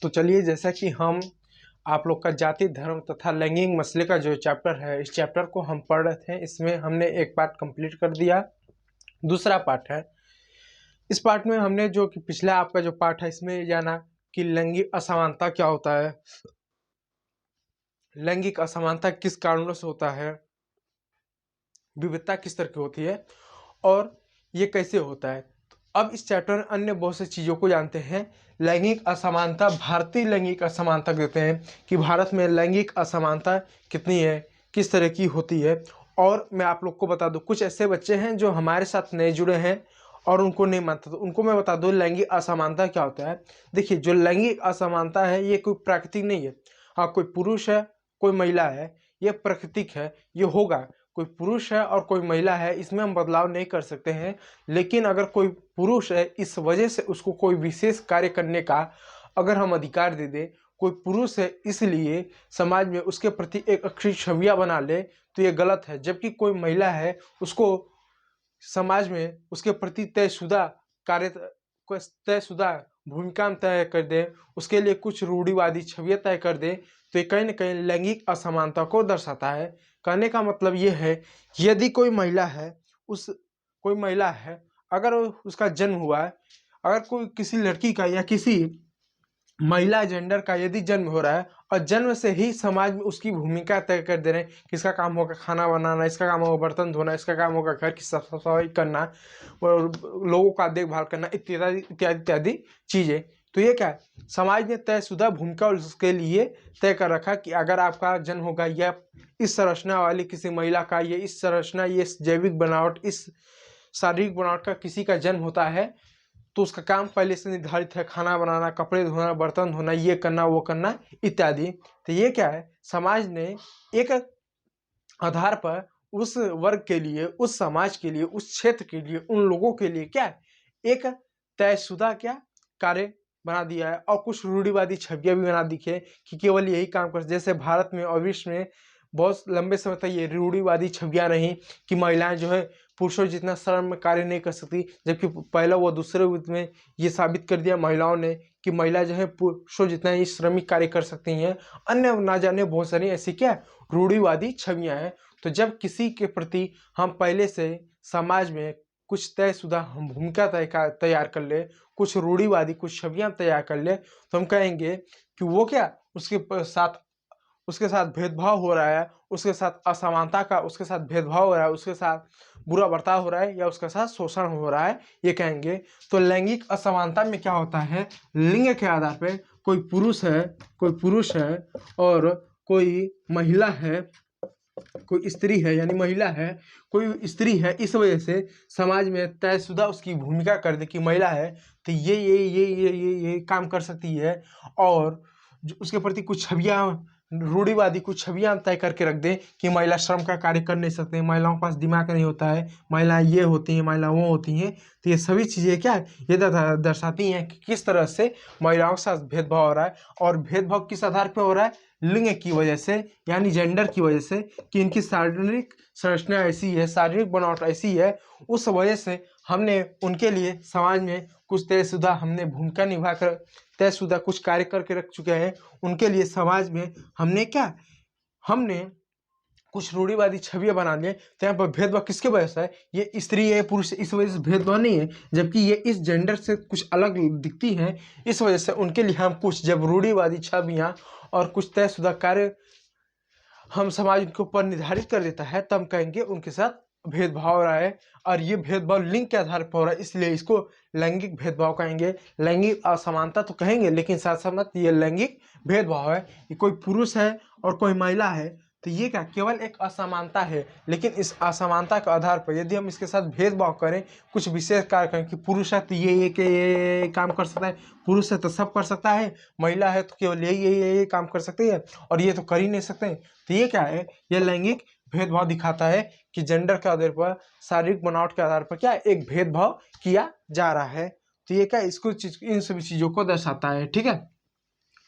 तो चलिए, जैसा कि हम आप लोग का जाति धर्म तथा लैंगिक मसले का जो चैप्टर है, इस चैप्टर को हम पढ़ रहे थे। इसमें हमने एक पार्ट कंप्लीट कर दिया, दूसरा पार्ट है। इस पार्ट में हमने जो कि पिछला आपका जो पार्ट है, इसमें जाना कि लैंगिक असमानता क्या होता है, लैंगिक असमानता किस कारणों से होता है, विविधता किस तरह की होती है और ये कैसे होता है। तो अब इस चैप्टर में अन्य बहुत सी चीज़ों को जानते हैं। लैंगिक असमानता, भारतीय लैंगिक असमानता कहते हैं कि भारत में लैंगिक असमानता कितनी है, किस तरह की होती है। और मैं आप लोग को बता दूं, कुछ ऐसे बच्चे हैं जो हमारे साथ नए जुड़े हैं और उनको नहीं मानता, तो उनको मैं बता दूं लैंगिक असमानता क्या होता है। देखिए, जो लैंगिक असमानता है ये कोई प्राकृतिक नहीं है। हाँ, कोई पुरुष है कोई महिला है, ये प्राकृतिक है, ये होगा। कोई पुरुष है और कोई महिला है, इसमें हम बदलाव नहीं कर सकते हैं। लेकिन अगर कोई पुरुष है, इस वजह से उसको कोई विशेष कार्य करने का अगर हम अधिकार दे दें, कोई पुरुष है इसलिए समाज में उसके प्रति एक अच्छी छवियाँ बना ले, तो ये गलत है। जबकि कोई महिला है, उसको समाज में उसके प्रति तयशुदा कार्य, तयशुदा भूमिका तय कर दे, उसके लिए कुछ रूढ़िवादी छवियाँ तय कर दे, तो ये कहीं ना कहीं लैंगिक असमानता को दर्शाता है। कहने का मतलब ये है कि यदि कोई महिला है, कोई महिला है, अगर उसका जन्म हुआ है, अगर कोई किसी लड़की का या किसी महिला जेंडर का यदि जन्म हो रहा है और जन्म से ही समाज में उसकी भूमिका तय कर दे रहे हैं, किसका काम होगा खाना बनाना, इसका काम होगा बर्तन धोना, इसका काम होगा घर की साफ सफाई करना और लोगों का देखभाल करना, इत्यादि इत्यादि इत्यादि चीज़ें। तो ये क्या है, समाज ने तयशुदा भूमिका उसके लिए तय कर रखा कि अगर आपका जन्म होगा या इस संरचना वाली किसी महिला का, ये इस संरचना, ये जैविक बनावट, इस शारीरिक बनावट का किसी का जन्म होता है, तो उसका काम पहले से निर्धारित है, खाना बनाना, कपड़े धोना, बर्तन धोना, ये करना वो करना इत्यादि। तो ये क्या है, समाज ने एक आधार पर उस वर्ग के लिए, उस समाज के लिए, उस क्षेत्र के लिए, उन लोगों के लिए क्या है, एक तयशुदा क्या कार्य बना दिया है। और कुछ रूढ़िवादी छवियां भी बना दी है कि केवल यही काम कर, जैसे भारत में और विश्व में बहुत लंबे समय तक ये रूढ़िवादी छवियां रही कि महिलाएं जो है पुरुषों जितना श्रम कार्य नहीं कर सकती। जबकि पहला व दूसरे युद्ध में ये साबित कर दिया महिलाओं ने कि महिला जो है पुरुषों जितना ही श्रमिक कार्य कर सकती हैं। अन्य ना जाने बहुत सारी ऐसी क्या रूढ़िवादी छवियां हैं। तो जब किसी के प्रति हम पहले से समाज में कुछ तयशुदा हम भूमिका तैयार कर ले, कुछ रूढ़िवादी कुछ छवियां तैयार कर ले, तो हम कहेंगे कि वो क्या उसके साथ भेदभाव हो रहा है, उसके साथ असमानता का, उसके साथ भेदभाव हो रहा है, उसके साथ बुरा बर्ताव हो रहा है या उसके साथ शोषण हो रहा है, ये कहेंगे। तो लैंगिक असमानता में क्या होता है, लिंग के आधार पे कोई पुरुष है और कोई महिला है, कोई स्त्री है यानी महिला है, कोई स्त्री है, इस वजह से समाज में तयशुदा उसकी भूमिका कर दे कि महिला है तो ये काम कर सकती है। और जो उसके प्रति कुछ छवियां, रूढ़िवादी कुछ छवियां तय करके रख दें कि महिला श्रम का कार्य कर नहीं सकते, महिलाओं के पास दिमाग नहीं होता है, महिलाएं ये होती हैं, महिला वो होती हैं। तो ये सभी चीज़ें क्या है, ये दर्शाती हैं कि किस तरह से महिलाओं के साथ भेदभाव हो रहा है। और भेदभाव किस आधार पर हो रहा है, लिंग की वजह से, यानी जेंडर की वजह से, कि इनकी शारीरिक संरचना ऐसी है, शारीरिक बनावट ऐसी है, उस वजह से हमने उनके लिए समाज में कुछ तयशुदा हमने भूमिका निभा कर, तयशुदा कुछ कार्य करके रख चुके हैं। उनके लिए समाज में हमने कुछ रूढ़िवादी छवियां बना लिए। तो यहाँ पर भेदभाव किसके वजह से है, ये स्त्री है पुरुष इस वजह से भेदभाव नहीं है, जबकि ये इस जेंडर से कुछ अलग दिखती हैं, इस वजह से उनके लिए हम कुछ जब रूढ़िवादी छवियां और कुछ तयशुदा कार्य हम समाज के ऊपर निर्धारित कर देता है, तब कहेंगे उनके साथ भेदभाव हो रहा है। और ये भेदभाव लिंग के आधार पर हो रहा है, इसलिए इसको लैंगिक भेदभाव कहेंगे। लैंगिक असमानता तो कहेंगे, लेकिन साथ साथ ये लैंगिक भेदभाव है। ये कोई पुरुष है और कोई महिला है, तो ये क्या केवल एक असमानता है। लेकिन इस असमानता के आधार पर यदि हम इसके साथ भेदभाव करें, कुछ विशेष कार्य करें कि पुरुष है तो ये काम कर सकता है, पुरुष है तो सब कर सकता है, महिला है तो केवल ये काम कर सकती है और ये तो कर ही नहीं सकते, तो ये क्या है, ये लैंगिक भेदभाव दिखाता है कि जेंडर के आधार पर, शारीरिक बनावट के आधार पर क्या एक भेदभाव किया जा रहा है। तो ये क्या इसको इन सभी चीज़ों को दर्शाता है। ठीक है,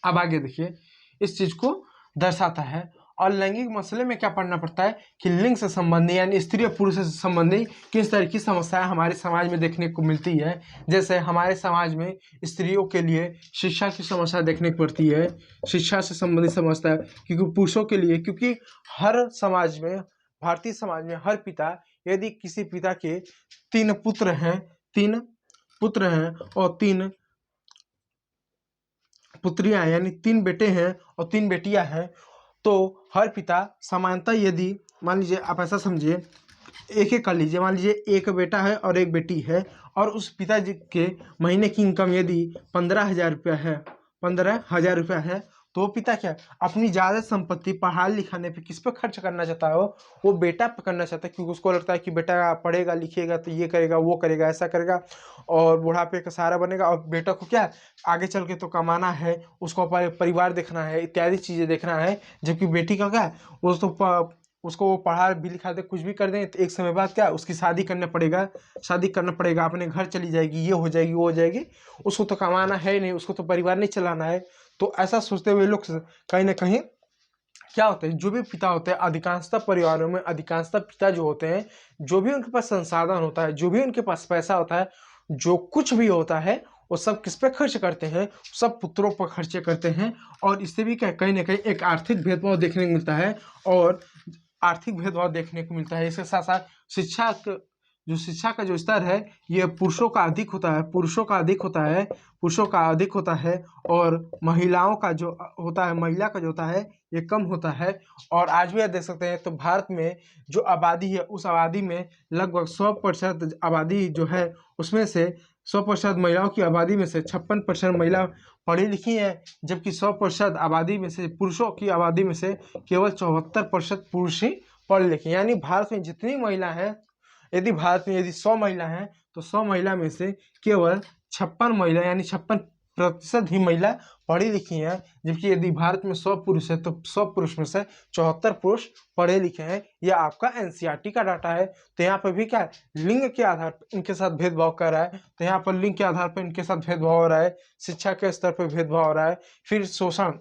अब आगे देखिए, इस चीज़ को दर्शाता है। और लैंगिक मसले में क्या पढ़ना पड़ता है कि लिंग से संबंधी यानी स्त्री और पुरुष से संबंधी किस तरह की समस्याएं हमारे समाज में देखने को मिलती है। जैसे हमारे समाज में स्त्रियों के लिए शिक्षा की समस्या देखने को पड़ती है, शिक्षा से संबंधित समस्या, क्योंकि पुरुषों के लिए, क्योंकि हर समाज में, भारतीय समाज में हर पिता, यदि किसी पिता के 3 पुत्र हैं, 3 पुत्र हैं और 3 पुत्रियां यानी 3 बेटे हैं और 3 बेटियां हैं, तो हर पिता समानता, यदि मान लीजिए आप ऐसा समझिए, एक एक कर लीजिए, मान लीजिए एक बेटा है और एक बेटी है और उस पिताजी के महीने की इनकम यदि 15,000 रुपया है, 15,000 रुपया है, तो वो पिता क्या अपनी ज़्यादा संपत्ति पढ़ाने लिखाने पे किस पे खर्च करना चाहता है, वो बेटा पे करना चाहता है, क्योंकि उसको लगता है कि बेटा पढ़ेगा लिखेगा तो ये करेगा वो करेगा ऐसा करेगा और बुढ़ापे का सहारा बनेगा, और बेटा को क्या आगे चल के तो कमाना है, उसको परिवार देखना है, इत्यादि चीज़ें देखना है। जबकि बेटी का क्या वो तो उसको वो पढ़ा भी लिखा दे, कुछ भी कर दें, तो एक समय बाद क्या उसकी शादी करना पड़ेगा, शादी करना पड़ेगा, अपने घर चली जाएगी, ये हो जाएगी वो हो जाएगी, उसको तो कमाना है नहीं, उसको तो परिवार नहीं चलाना है। तो ऐसा सोचते हुए लोग कहीं ना कहीं क्या होता है, जो भी पिता होते हैं, अधिकांशतः परिवारों में अधिकांशतः पिता जो होते हैं, जो भी उनके पास संसाधन होता है, जो भी उनके पास पैसा होता है, जो कुछ भी होता है, वो सब किस पे खर्च करते हैं, सब पुत्रों पर खर्चे करते हैं। और इससे भी क्या कहीं ना कहीं एक आर्थिक भेदभाव देखने को मिलता है, और आर्थिक भेदभाव देखने को मिलता है। इसके साथ साथ शिक्षा का जो स्तर है, ये पुरुषों का अधिक होता है, पुरुषों का अधिक होता है, पुरुषों का अधिक होता है, और महिलाओं का जो होता है, महिला का जो होता है, ये कम होता है। और आज भी आप देख सकते हैं तो भारत में जो आबादी है, उस आबादी में लगभग 100% आबादी जो है, उसमें से 100% महिलाओं की आबादी में से 56% महिला पढ़ी लिखी हैं, जबकि 100% आबादी में से, पुरुषों की आबादी में से केवल 74% पुरुष ही पढ़े लिखे। यानी भारत में जितनी महिला है, यदि भारत में यदि 100 महिला हैं, तो 100 महिला में से केवल 56 महिला यानी 56% ही महिला पढ़ी लिखी हैं। जबकि यदि भारत में 100 पुरुष है, तो 100 पुरुष में से 74 पुरुष पढ़े लिखे हैं। यह आपका एनसीईआरटी का डाटा है। तो यहाँ पर भी क्या है, लिंग के आधार पर इनके साथ भेदभाव कर रहा है। तो यहाँ पर लिंग के आधार पर इनके साथ भेदभाव हो रहा है, शिक्षा के स्तर पर भेदभाव हो रहा है। फिर शोषण,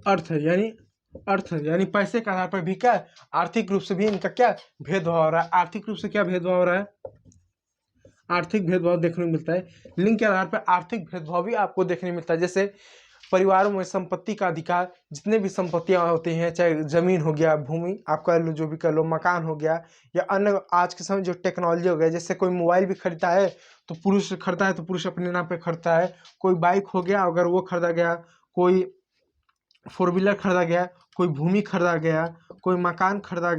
अर्थ यानी पैसे के आधार पर भी क्या आर्थिक रूप से भी इनका क्या भेदभाव हो रहा है। आर्थिक रूप से क्या भेदभाव हो रहा है, आर्थिक भेदभाव देखने को मिलता है। लिंग के आधार पर आर्थिक भेदभाव भी आपको देखने को मिलता है। जैसे परिवारों में संपत्ति का अधिकार, जितने भी संपत्तियां होती हैं, चाहे जमीन हो गया, भूमि आप कर लो, जो भी कर लो, मकान हो गया, या अन्य आज के समय जो टेक्नोलॉजी हो गया, जैसे कोई मोबाइल भी खरीदता है तो पुरुष खरीदता है, तो पुरुष अपने नाम पे खरीदता है। कोई बाइक हो गया, अगर वो खरीदा गया, कोई 4 व्हीलर खरीदा गया, कोई भूमि खरीदा गया, कोई मकान खरीदा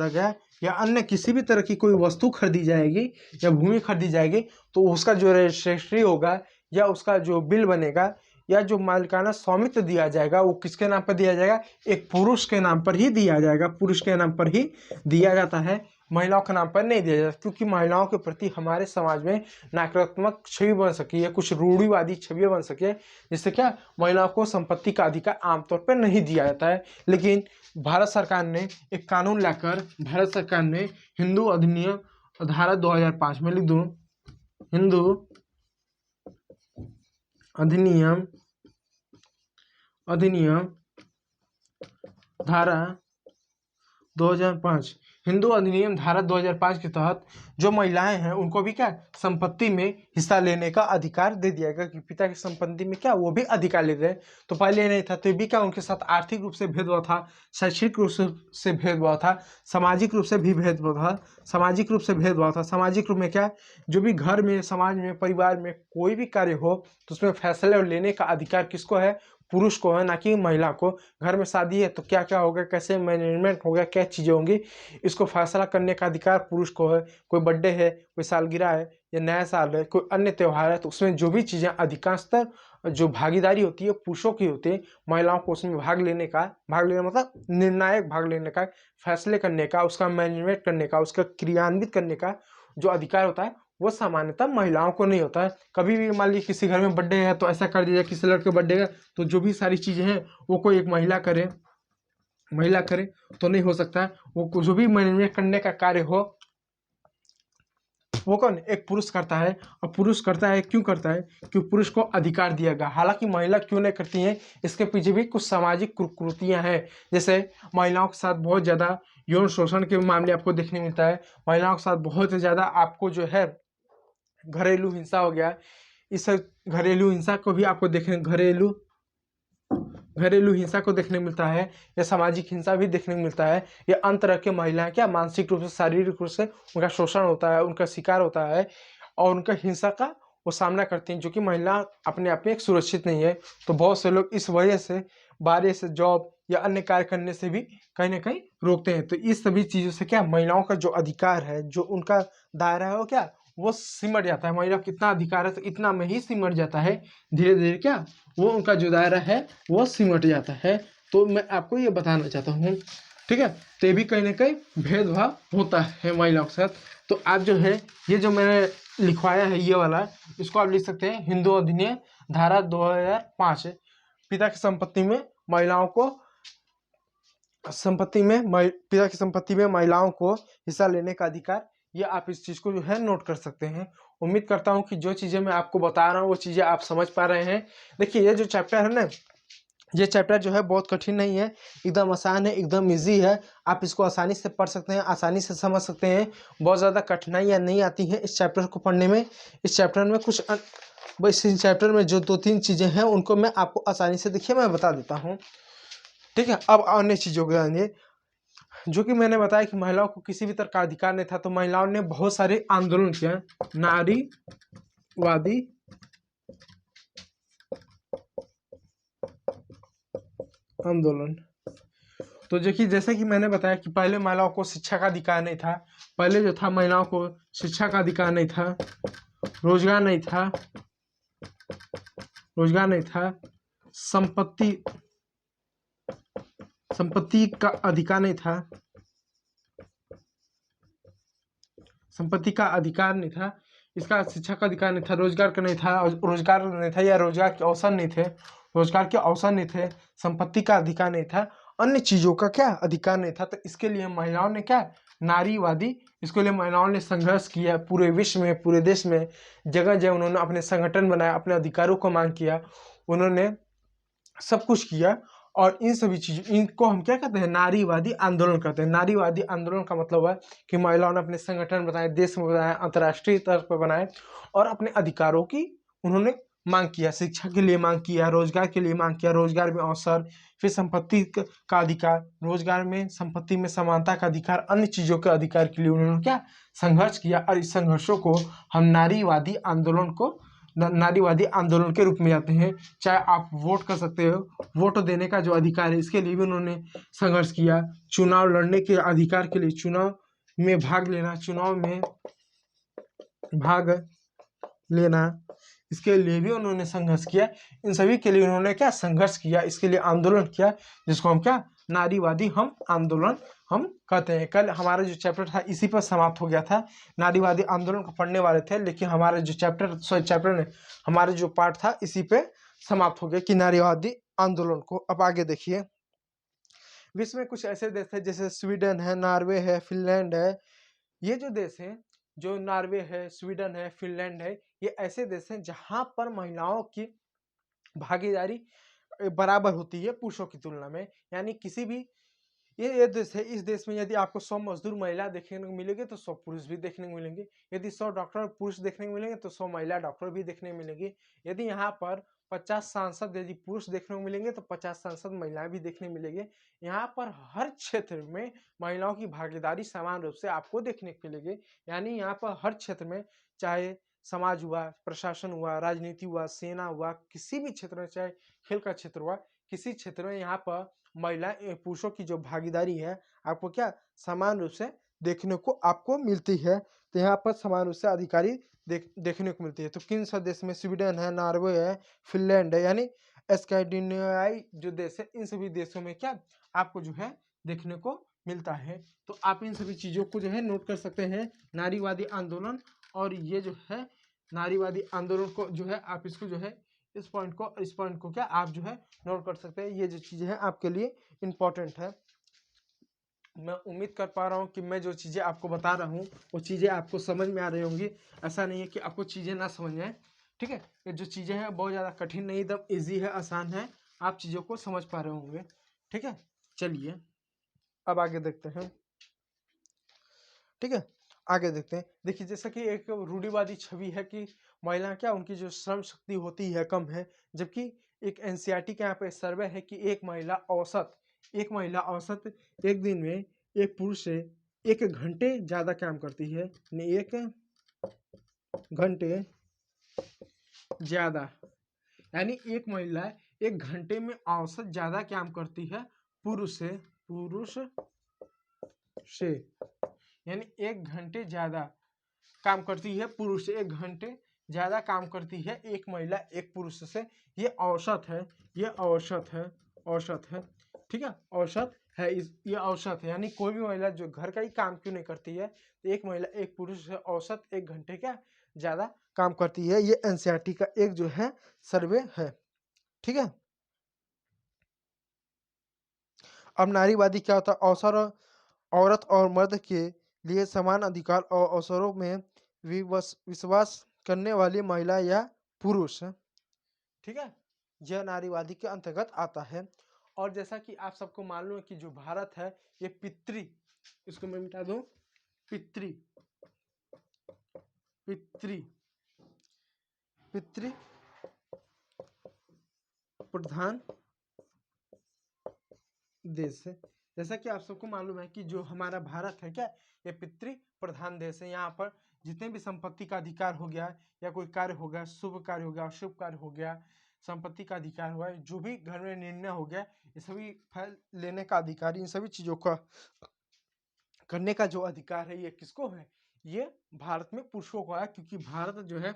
गया, या अन्य किसी भी तरह की कोई वस्तु खरीदी जाएगी या भूमि खरीदी जाएगी, तो उसका जो रजिस्ट्री होगा या उसका जो बिल बनेगा या जो मालिकाना स्वामित्व दिया जाएगा, वो किसके नाम पर दिया जाएगा, एक पुरुष के नाम पर ही दिया जाएगा, पुरुष के नाम पर ही दिया जाता है, महिलाओं के नाम पर नहीं दिया जाता। क्योंकि महिलाओं के प्रति हमारे समाज में नकारात्मक छवि बन सकी है, कुछ रूढ़िवादी छवियाँ बन सकी है, जिससे क्या महिलाओं को संपत्ति का अधिकार आमतौर पर नहीं दिया जाता है। लेकिन भारत सरकार ने एक कानून लाकर, भारत सरकार ने हिंदू अधिनियम धारा 2005 में लिख दूँ, हिंदू अधिनियम धारा 2005, हिंदू अधिनियम धारा 2005 के तहत जो महिलाएं हैं उनको भी क्या संपत्ति में हिस्सा लेने का अधिकार दे दिया गया, कि पिता की संपत्ति में क्या वो भी अधिकार ले रहे हैं। तो पहले नहीं था, तो भी क्या उनके साथ आर्थिक रूप से भेदभाव था, शैक्षिक रूप से भेदभाव था, सामाजिक रूप से भी भेदभाव था, सामाजिक रूप में क्या, जो भी घर में, समाज में, परिवार में कोई भी कार्य हो तो उसमें फैसले लेने का अधिकार किसको है, पुरुष को है, ना कि महिला को। घर में शादी है तो क्या क्या होगा, कैसे मैनेजमेंट होगा, क्या चीज़ें होंगी, इसको फैसला करने का अधिकार पुरुष को है। कोई बर्थडे है, कोई सालगिरह है या नया साल है, कोई अन्य त्यौहार है, तो उसमें जो भी चीज़ें अधिकांशतः जो भागीदारी होती है पुरुषों की होती है, महिलाओं को उसमें भाग लेना मतलब निर्णायक भाग लेने का, फैसले करने का, उसका मैनेजमेंट करने का, उसका क्रियान्वित करने का जो अधिकार होता है, वो सामान्यतः महिलाओं को नहीं होता है। कभी भी मान लीजिए किसी घर में बर्थडे है तो ऐसा कर दिया, किसी लड़के बर्थडे है तो जो भी सारी चीज़ें हैं वो कोई एक महिला करे तो नहीं हो सकता है। वो जो भी मैनेजमेंट करने का कार्य हो वो कौन, एक पुरुष करता है। और पुरुष करता है, क्यों करता है, कि पुरुष को अधिकार दिया गया। हालांकि महिला क्यों नहीं करती हैं, इसके पीछे भी कुछ सामाजिक कुरीतियां हैं। जैसे महिलाओं के साथ बहुत ज़्यादा यौन शोषण के मामले आपको देखने मिलता है। महिलाओं के साथ बहुत ज़्यादा आपको जो है घरेलू हिंसा हो गया, इस घरेलू हिंसा को भी आपको देखने, घरेलू हिंसा को देखने मिलता है, या सामाजिक हिंसा भी देखने को मिलता है। ये अन्य तरह की महिलाएं क्या मानसिक रूप से, शारीरिक रूप से उनका शोषण होता है, उनका शिकार होता है और उनका हिंसा का वो सामना करती हैं, जो कि महिला अपने आप में एक सुरक्षित नहीं है। तो बहुत से लोग इस वजह से बाहर से जॉब या अन्य कार्य करने से भी कहीं ना कहीं रोकते हैं। तो इस सभी चीज़ों से क्या महिलाओं का जो अधिकार है, जो उनका दायरा है, वो क्या वो सिमट जाता है। महिला कितना अधिकार है तो इतना में ही सिमट जाता है। धीरे धीरे क्या वो उनका जो दायरा है वो सिमट जाता है। तो मैं आपको ये बताना चाहता हूँ, ठीक है। तो ये भी कहीं ना कहीं भेदभाव होता है महिलाओं के साथ। तो आप जो है ये जो मैंने लिखवाया है ये वाला, इसको आप लिख सकते हैं हिंदू अधिनियम धारा 2005। पिता की संपत्ति में महिलाओं को पिता की संपत्ति में महिलाओं को हिस्सा लेने का अधिकार। ये आप इस चीज़ को जो है नोट कर सकते हैं। उम्मीद करता हूँ कि जो चीज़ें मैं आपको बता रहा हूँ वो चीज़ें आप समझ पा रहे हैं। देखिए ये जो चैप्टर है ना, ये चैप्टर जो है बहुत कठिन नहीं है, एकदम आसान है, एकदम इजी है। आप इसको आसानी से पढ़ सकते हैं, आसानी से समझ सकते हैं। बहुत ज़्यादा कठिनाइयाँ नहीं आती हैं इस चैप्टर को पढ़ने में। इस चैप्टर में कुछ बस इस चैप्टर में जो 2-3 चीज़ें हैं उनको मैं आपको आसानी से देखिए मैं बता देता हूँ, ठीक है। अब अन्य चीज़ों के आएंगे, जो कि मैंने बताया कि महिलाओं को किसी भी तरह का अधिकार नहीं था, तो महिलाओं ने बहुत सारे आंदोलन किए, नारीवादी आंदोलन। तो जो कि जैसे कि मैंने बताया कि पहले महिलाओं को शिक्षा का अधिकार नहीं था। पहले जो था महिलाओं को शिक्षा का अधिकार नहीं था, रोजगार नहीं था, संपत्ति का अधिकार नहीं था, संपत्ति का अधिकार नहीं था, इसका शिक्षा का अधिकार नहीं था, रोजगार का नहीं था, रोजगार नहीं था या रोजगार के अवसर नहीं थे, संपत्ति का अधिकार नहीं था, अन्य चीजों का क्या अधिकार नहीं था। तो इसके लिए महिलाओं ने क्या नारीवादी, इसके लिए महिलाओं ने संघर्ष किया पूरे विश्व में, पूरे देश में, जगह जगह उन्होंने अपने संगठन बनाया, अपने अधिकारों को मांग किया, उन्होंने सब कुछ किया। और इन सभी चीज़ों इनको हम क्या कहते हैं, नारीवादी आंदोलन कहते हैं। नारीवादी आंदोलन का मतलब है कि महिलाओं ने अपने संगठन बनाए, देश में बनाए, अंतर्राष्ट्रीय स्तर पर बनाए और अपने अधिकारों की उन्होंने मांग किया। शिक्षा के लिए मांग किया, रोजगार के लिए मांग किया, रोजगार में अवसर, फिर संपत्ति का अधिकार, रोजगार में संपत्ति में समानता का अधिकार, अन्य चीज़ों के अधिकार के लिए उन्होंने क्या संघर्ष किया। और इस संघर्षों को हम नारीवादी आंदोलन के रूप में जाते हैं। चाहे आप वोट कर सकते हो, वोट देने का जो अधिकार है इसके लिए भी उन्होंने संघर्ष किया। चुनाव लड़ने के अधिकार के लिए, चुनाव में भाग लेना, इसके लिए भी उन्होंने संघर्ष किया। इन सभी के लिए उन्होंने क्या संघर्ष किया, इसके लिए आंदोलन किया, जिसको हम क्या नारीवादी आंदोलन हम कहते हैं। कल हमारा जो चैप्टर था इसी पर समाप्त हो गया था। नारीवादी आंदोलन को पढ़ने वाले थे, लेकिन हमारे जो चैप्टर ने हमारे जो पार्ट था इसी पे समाप्त हो गया कि नारीवादी आंदोलन को। अब आगे देखिए, विश्व में कुछ ऐसे देश हैं जैसे स्वीडन है, नॉर्वे है, फिनलैंड है। ये जो देश है, जो नॉर्वे है, स्वीडन है, फिनलैंड है, ये ऐसे देश हैं जहां पर महिलाओं की भागीदारी बराबर होती है पुरुषों की तुलना में। यानी किसी भी ये देश है, इस देश में यदि आपको 100 मजदूर महिला देखने को मिलेंगे तो 100 पुरुष भी देखने को मिलेंगे। यदि 100 डॉक्टर पुरुष देखने को मिलेंगे तो 100 महिला डॉक्टर भी देखने को मिलेंगे। यदि यहाँ पर 50 सांसद यदि पुरुष देखने को मिलेंगे तो 50 सांसद महिलाएं भी देखने मिलेंगे। यहाँ पर हर क्षेत्र में महिलाओं की भागीदारी समान रूप से आपको देखने को मिलेगी। यानी यहाँ पर हर क्षेत्र में, चाहे समाज हुआ, प्रशासन हुआ, राजनीति हुआ, सेना हुआ, किसी भी क्षेत्र में, चाहे खेल का क्षेत्र हुआ, किसी क्षेत्र में यहाँ पर महिला पुरुषों की जो भागीदारी है आपको क्या समान रूप से देखने को आपको मिलती है। तो यहाँ पर समान रूप से अधिकारी देखने को मिलती है। तो किन सा देश में, स्वीडन है, नॉर्वे है, फिनलैंड है, यानी स्कैंडिनेवियाई जो देश है, इन सभी देशों में क्या आपको जो है देखने को मिलता है। तो आप इन सभी चीज़ों को जो है नोट कर सकते हैं, नारीवादी आंदोलन। और ये जो है नारीवादी आंदोलन को जो है आप इसको जो है इस पॉइंट को क्या आप जो है नोट कर सकते हैं। ये जो चीज़ें हैं आपके लिए इम्पोर्टेंट है। मैं उम्मीद कर पा रहा हूँ कि मैं जो चीज़ें आपको बता रहा हूँ वो चीज़ें आपको समझ में आ रही होंगी। ऐसा नहीं है कि आपको चीज़ें ना समझ में आए, ठीक है। ये जो चीज़ें हैं बहुत ज़्यादा कठिन नहीं, एकदम ईजी है, आसान है, आप चीज़ों को समझ पा रहे होंगे, ठीक है। चलिए अब आगे देखते हैं, ठीक है। आगे देखते हैं, देखिए जैसा कि एक रूढ़िवादी छवि है कि महिला क्या उनकी जो श्रम शक्ति होती है कम है, जबकि एक एनसीईआरटी के यहाँ पे सर्वे है कि एक महिला औसत एक दिन में एक पुरुष से 1 घंटे ज़्यादा काम करती है, यानी 1 घंटे ज़्यादा, यानी एक महिला 1 घंटे में औसत ज़्यादा काम करती है पुरुष से, यानी 1 घंटे ज़्यादा काम करती है पुरुष से, 1 घंटे ज़्यादा काम करती है एक महिला एक पुरुष से। ये औसत है, ये औसत है, ठीक है, औसत है, ये औसत है, यानी कोई भी महिला जो घर का ही काम क्यों नहीं करती है, तो एक महिला एक पुरुष से औसत 1 घंटे क्या ज़्यादा काम करती है। ये एनसीईआरटी का एक जो है सर्वे है, ठीक है। अब नारीवादी क्या होता है? औरत और मर्द के लिए समान अधिकार और अवसरों में विश्वास करने वाली महिला या पुरुष, ठीक है, यह नारीवादी के अंतर्गत आता है। और जैसा कि आप सबको मालूम है कि जो भारत है ये इसको मैं मिटा दूं, पितृ प्रधान देश है। जैसा कि आप सबको मालूम है कि जो हमारा भारत है क्या, ये पितृ प्रधान देश है। यहाँ पर जितने भी संपत्ति का अधिकार हो गया या कोई कार्य हो गया, शुभ कार्य हो गया, अशुभ कार्य हो गया, संपत्ति का अधिकार हुआ, जो भी घर में निर्णय हो गया, ये सभी फल लेने का अधिकार, इन सभी चीजों का करने का जो अधिकार है ये किसको है? ये भारत में पुरुषों को है, क्योंकि भारत जो है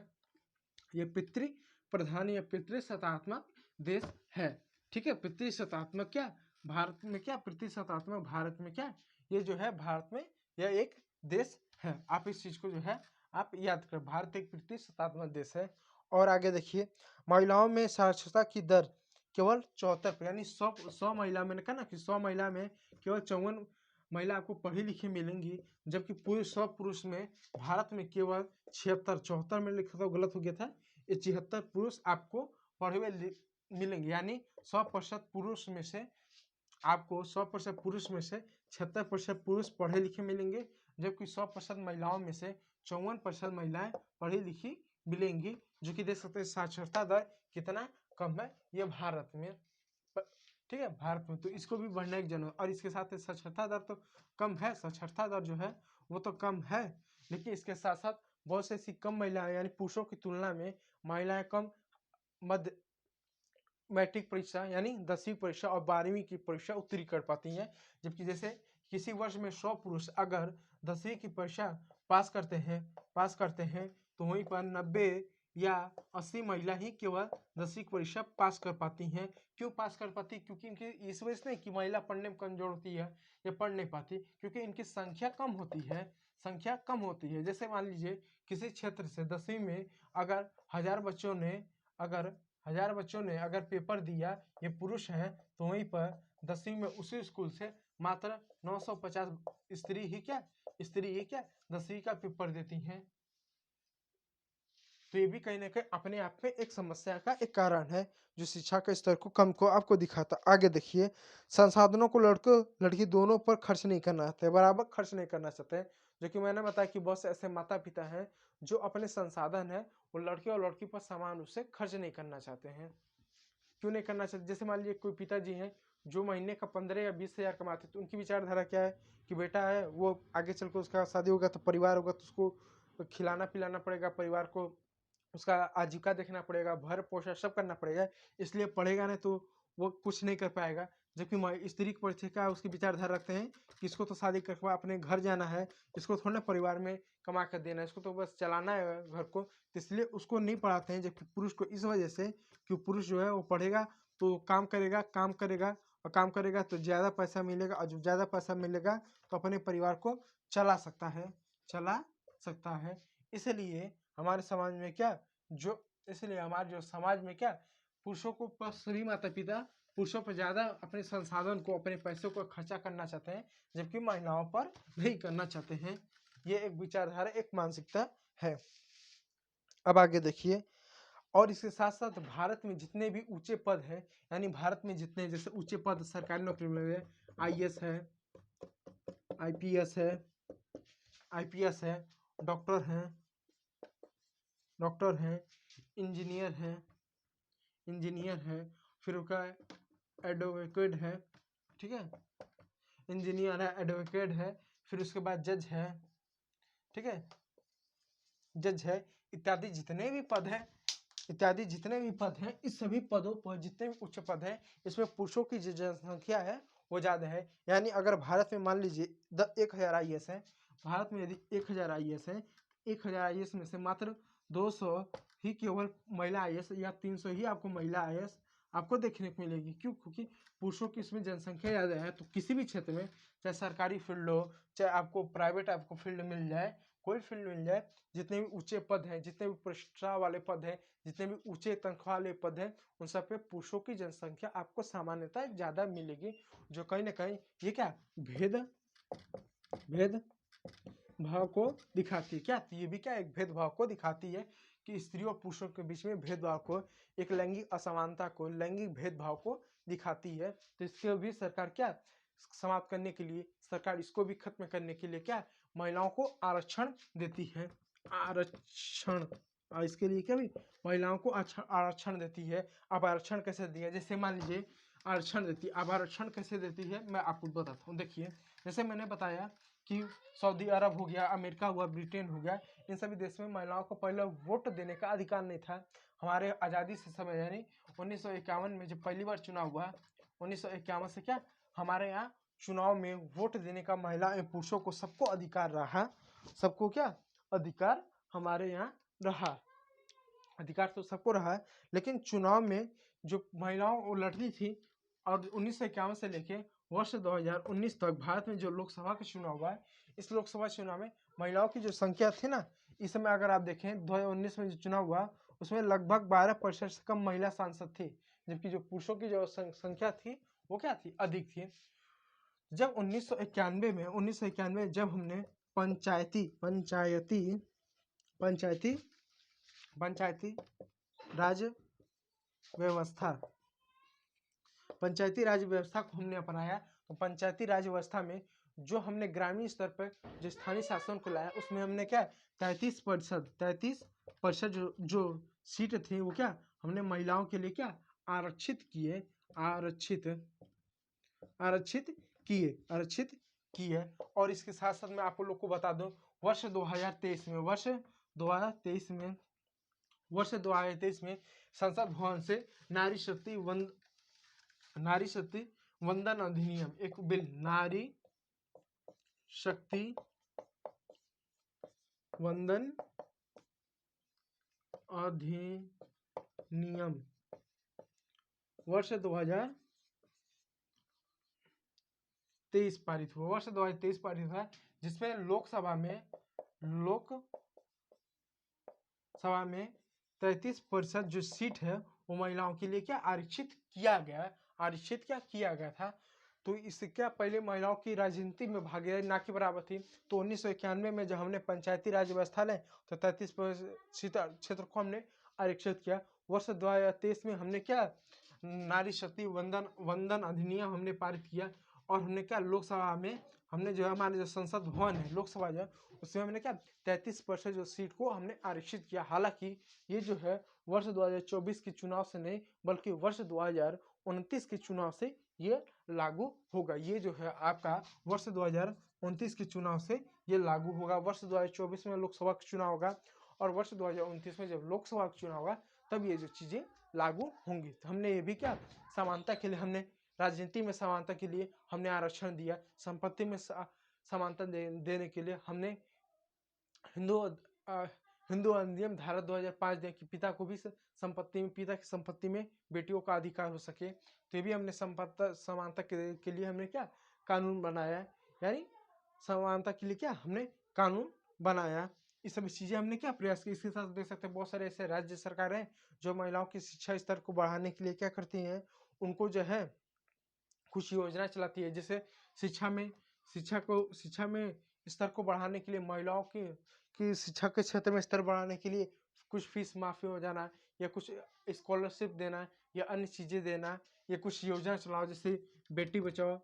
ये पितृ प्रधान या पितृसत्तात्मक देश है, ठीक है। पितृसत्तात्मक क्या भारत में क्या पितृसत्तात्मक भारत में क्या ये जो है भारत में यह एक देश है। आप इस चीज को जो है आप याद करें, भारत एक पितृसत्तात्मक देश है। और आगे देखिए, महिलाओं में साक्षरता की दर केवल 74, यानी 100 महिला, मैंने कहा ना कि 100 महिला में केवल 54 महिला आपको पढ़ी लिखी मिलेंगी, जबकि पूरे 100 पुरुष में भारत में केवल 76, 74 में लिखा था गलत हो गया था, ये 76 पुरुष आपको पढ़े हुए मिलेंगे, यानी 100% पुरुष में से आपको 100% पुरुष में से 76% पुरुष पढ़े लिखे मिलेंगे, जबकि 100% महिलाओं में से 54% महिलाएं पढ़ी लिखी मिलेंगी, जो कि देख सकते हैं साक्षरता दर कितना कम है ये भारत में, ठीक है, भारत में। तो इसको भी बढ़ने की जरूरत, और इसके साथ साक्षरता दर तो कम है, साक्षरता दर जो है वो तो कम है, लेकिन इसके साथ साथ बहुत से ऐसी कम महिलाएं, यानी पुरुषों की तुलना में महिलाएं कम मध्य मैट्रिक परीक्षा यानी 10वीं परीक्षा और 12वीं की परीक्षा उत्तीर्ण कर पाती हैं, जबकि जैसे किसी वर्ष में 100 पुरुष अगर 10वीं की परीक्षा पास करते हैं तो वहीं पर 90 या 80 महिला ही केवल 10वीं की परीक्षा पास कर पाती हैं। क्यों पास कर पाती? क्योंकि इनकी इस वजह से नहीं कि महिला पढ़ने में कमजोर होती है या पढ़ नहीं पाती, क्योंकि इनकी संख्या कम होती है। जैसे मान लीजिए किसी क्षेत्र से 10वीं में अगर 1000 बच्चों ने अगर पेपर दिया, ये पुरुष हैं, तो वहीं पर 10वीं में उसी स्कूल से मात्र 950 स्त्री ही क्या 10वीं का पेपर देती हैं। तो ये भी कहीं ना कहीं अपने आप में एक समस्या का एक कारण है, जो शिक्षा के स्तर को कम को आपको दिखाता। आगे देखिए, संसाधनों को लड़की दोनों पर खर्च नहीं करना चाहते, बराबर खर्च नहीं करना चाहते, जो कि मैंने बताया कि बहुत से ऐसे माता पिता हैं जो अपने संसाधन है वो लड़के और लड़की पर समान रूप से खर्च नहीं करना चाहते हैं। क्यों नहीं करना चाहते? जैसे मान लीजिए कोई पिताजी हैं जो महीने का 15 या 20 हजार कमाते, तो उनकी विचारधारा क्या है कि बेटा है वो आगे चलकर उसका शादी होगा तो परिवार होगा, तो उसको खिलाना पिलाना पड़ेगा, परिवार को उसका आजीविका देखना पड़ेगा, भर पोषण सब करना पड़ेगा, इसलिए पढ़ेगा नहीं तो वो कुछ नहीं कर पाएगा। जबकि स्त्री की परीक्षा उसकी विचारधारा रखते हैं कि इसको तो शादी करके अपने घर जाना है, इसको थोड़ा ना परिवार में कमा कर देना है, इसको तो बस चलाना है घर को, तो इसलिए उसको नहीं पढ़ाते हैं। जबकि पुरुष को इस वजह से कि पुरुष जो है वो पढ़ेगा तो काम करेगा और काम करेगा तो ज़्यादा पैसा मिलेगा, और जो ज़्यादा पैसा मिलेगा तो अपने परिवार को चला सकता है। इसलिए हमारे समाज में क्या जो इसलिए हमारे जो समाज में क्या पुरुषों को प्लस सभी माता पिता पुरुषों पर ज़्यादा अपने संसाधन को, अपने पैसों को खर्चा करना चाहते हैं, जबकि महिलाओं पर नहीं करना चाहते हैं। ये एक विचारधारा, एक मानसिकता है। अब आगे देखिए, और इसके साथ साथ भारत में जितने भी ऊंचे पद हैं, यानी भारत में जितने जैसे ऊंचे पद सरकारी नौकरी में आईएएस है, आईपीएस है, आईपीएस है, डॉक्टर हैं, इंजीनियर है, फिर उसका एडवोकेट है, ठीक है, इंजीनियर है, एडवोकेट है, फिर उसके बाद जज है, ठीक है, जज है, इत्यादि जितने भी पद हैं, इस सभी पदों पर जितने भी उच्च पद हैं, इसमें पुरुषों की जो जनसंख्या है वो ज़्यादा है। यानी अगर भारत में मान लीजिए 1000 आईएएस है, भारत में यदि 1000 आईएएस है, 1000 आईएएस में से मात्र 200 ही केवल महिला आईएएस या 300 ही आपको महिला आईएएस आपको देखने को मिलेगी। क्यों? क्योंकि पुरुषों की इसमें जनसंख्या ज़्यादा है। तो किसी भी क्षेत्र में, चाहे सरकारी फील्ड हो, चाहे आपको प्राइवेट आपको फील्ड मिल जाए, कोई फील्ड मिल जाए, जितने भी ऊंचे पद हैं, जितने भी प्रतिष्ठा वाले पद हैं, जितने भी ऊंचे तनख्वाह वाले पद हैं, उन सब पे पुरुषों की जनसंख्या आपको सामान्यतः ज़्यादा मिलेगी, जो कहीं ना कहीं ये क्या भेद भाव को दिखाती है। क्या ये भी क्या एक भेदभाव को दिखाती है कि स्त्रियों और पुरुषों के बीच में भेदभाव को, एक लैंगिक असमानता को, लैंगिक भेदभाव को दिखाती है। तो इसके भी सरकार क्या समाप्त करने के लिए, सरकार इसको भी खत्म करने के लिए क्या महिलाओं को आरक्षण देती है। आरक्षण, इसके लिए क्या भी महिलाओं को आरक्षण देती है। अब आरक्षण कैसे दिया, जैसे मान लीजिए आरक्षण देती है। अब आरक्षण कैसे देती है मैं आपको बताता हूँ। देखिए, जैसे मैंने बताया कि सऊदी अरब हो गया, अमेरिका हुआ, ब्रिटेन हो गया, इन सभी देशों में महिलाओं को पहले वोट देने का अधिकार नहीं था। हमारे आज़ादी से समय यानी 1951 में जब पहली बार चुनाव हुआ, 1951 से क्या हमारे यहाँ चुनाव में वोट देने का महिला एवं पुरुषों को सबको अधिकार रहा। सबको क्या अधिकार हमारे यहाँ रहा, अधिकार तो सबको रहा है। लेकिन चुनाव में जो महिलाओं वो लड़ती थी, और 1951 से लेके वर्ष 2019 तक भारत में जो लोकसभा का चुनाव हुआ है, इस लोकसभा चुनाव में महिलाओं की जो संख्या थी ना, इस समय अगर आप देखें 2019 में जो चुनाव हुआ उसमें लगभग 12% से कम महिला सांसद थी, जबकि जो पुरुषों की जो संख्या थी वो क्या थी, अधिक थी। जब 1991 में जब हमने पंचायती राज व्यवस्था को हमने अपनाया, तो पंचायती राज व्यवस्था में जो हमने ग्रामीण स्तर पर जो स्थानीय शासन को लाया, उसमें हमने क्या 33% जो सीट थी वो क्या हमने महिलाओं के लिए क्या आरक्षित किए। और इसके साथ साथ मैं आप लोग को बता दूं, वर्ष 2023 में संसद भवन से नारी शक्ति वंदन अधिनियम, एक बिल, नारी शक्ति वंदन अधिनियम वर्ष 2023 पारित हुआ। जिसमें लोकसभा में 33% जो सीट है वो महिलाओं के लिए क्या आरक्षित किया गया था। तो इससे क्या पहले महिलाओं की राजनीति में भागीदारी ना के बराबर थी। तो 1991 में जब हमने पंचायती राज व्यवस्था लें तो 33% क्षेत्र को हमने आरक्षित किया। वर्ष 2023 में हमने क्या नारी शक्ति वंदन अधिनियम हमने पारित किया, और हमने क्या लोकसभा में हमने जो हमारे जो संसद भवन है लोकसभा जो उसमें हमने क्या 33% जो सीट को हमने आरक्षित किया। हालांकि ये जो है वर्ष 2024 के चुनाव से नहीं बल्कि वर्ष 2029 के चुनाव से ये लागू होगा। ये जो है आपका वर्ष 2029 के चुनाव से ये लागू होगा। वर्ष 2024 में लोकसभा का चुनाव होगा और वर्ष 2029 में जब लोकसभा का चुनाव होगा तब ये जो चीज़ें लागू होंगी। तो हमने ये भी क्या समानता के लिए, हमने राजनीति में समानता के लिए हमने आरक्षण दिया। संपत्ति में समानता देने के लिए हमने हिंदू अधिनियम धारा 2005 दिया कि पिता की संपत्ति में बेटियों का अधिकार हो सके। तो ये भी हमने समानता के लिए हमने क्या कानून बनाया, यानी समानता के लिए क्या हमने कानून बनाया। इस सभी चीज़ें हमने क्या प्रयास किया। इसके साथ देख सकते हैं बहुत सारे ऐसे राज्य सरकारें हैं जो महिलाओं की शिक्षा स्तर को बढ़ाने के लिए क्या करती हैं, उनको जो है कुछ योजना चलाती है। जैसे शिक्षा में स्तर को बढ़ाने के लिए, महिलाओं की शिक्षा के क्षेत्र में स्तर बढ़ाने के लिए कुछ फीस माफ़ी हो जाना, या कुछ स्कॉलरशिप देना, या अन्य चीज़ें देना, या कुछ योजना चलाओ, जैसे बेटी बचाओ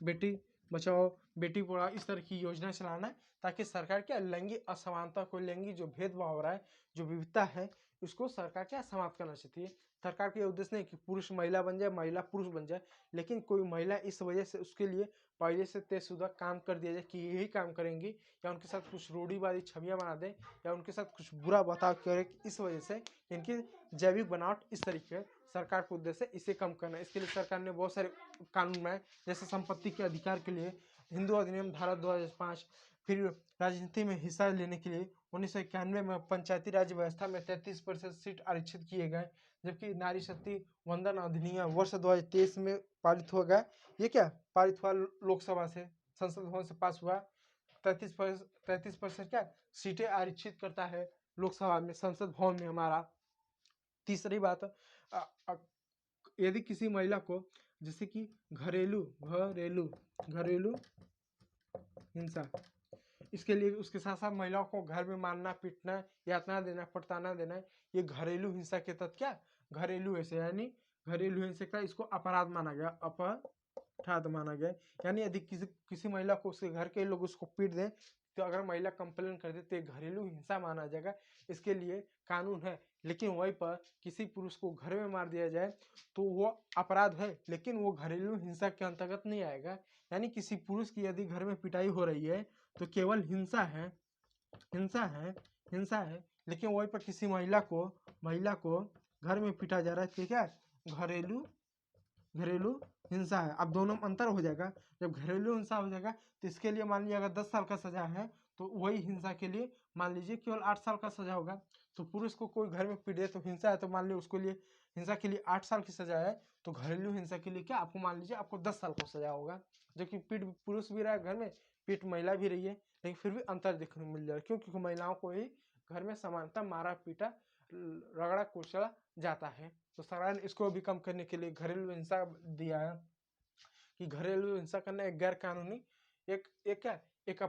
बेटी बचाओ बेटी पढ़ाओ, इस तरह की योजना चलाना है, ताकि सरकार क्या लैंगिक असमानता को, लैंगिक जो भेदभाव हो रहा है, जो विविधता है, उसको सरकार क्या समाप्त करना चाहती है। सरकार का ये उद्देश्य नहीं कि पुरुष महिला बन जाए, महिला पुरुष बन जाए, लेकिन कोई महिला इस वजह से उसके लिए पहले से तयशुदा काम कर दिया जाए कि यही काम करेंगी, या उनके साथ कुछ रूढ़िवादी छवियाँ बना दें, या उनके साथ कुछ बुरा बर्ताव करें, इस वजह से इनकी जैविक बनावट इस तरीके है। सरकार का उद्देश्य है इसे कम करना है। इसके लिए सरकार ने बहुत सारे कानून बनाए, जैसे संपत्ति के अधिकार के लिए हिंदू अधिनियम धारा 2005, फिर राजनीति में हिस्सा लेने के लिए 1991 में पंचायती राज व्यवस्था में 33% सीट आरक्षित किए गए, जबकि नारी शक्ति वंदन अधिनियम वर्ष 2023 में पारित हो गया। ये क्या पारित हुआ, लोकसभा से, संसद भवन से पास हुआ। 33% क्या सीटें आरक्षित करता है लोकसभा में, संसद भवन में हमारा। तीसरी बात, यदि किसी महिला को जैसे कि घरेलू हिंसा, इसके लिए उसके साथ साथ महिलाओं को घर में मारना, पीटना, यातना देना, प्रताड़ना देना, ये घरेलू हिंसा के तहत क्या घरेलू हिंसा, यानी घरेलू हिंसा का इसको अपराध माना गया, अपराध माना गया। यानी यदि किसी महिला को उसके घर के लोग उसको पीट दें, तो अगर महिला कंप्लेन कर दे तो ये घरेलू हिंसा माना जाएगा, इसके लिए कानून है। लेकिन वहीं पर किसी पुरुष को घर में मार दिया जाए तो वो अपराध है, लेकिन वो घरेलू हिंसा के अंतर्गत नहीं आएगा। यानी किसी पुरुष की यदि घर में पिटाई हो रही है तो केवल हिंसा है, लेकिन वहीं पर किसी महिला को घर में पीटा जा रहा है, ठीक है, घरेलू हिंसा है। अब दोनों में अंतर हो जाएगा। जब घरेलू हिंसा हो जाएगा तो इसके लिए मान लीजिए अगर 10 साल का सजा है, तो वही हिंसा के लिए मान लीजिए केवल 8 साल का सजा होगा। तो पुरुष को कोई घर में पीट दे तो हिंसा है, तो मान लीजिए उसके लिए हिंसा के लिए 8 साल की सजा है, तो घरेलू हिंसा के लिए क्या आपको मान लीजिए आपको 10 साल का सजा होगा। जो कि पीट पुरुष भी रहा है घर में, पीट महिला भी रही है, लेकिन फिर भी अंतर देखने को मिल जाएगा। क्यों? क्योंकि महिलाओं को ही घर में समानता मारा पीटा रगड़ा कुचला जाता है। तो सरकार ने इसको भी कम करने के लिए घरेलू हिंसा दिया है कि घरेलू हिंसा करना एक गैर कानूनी एक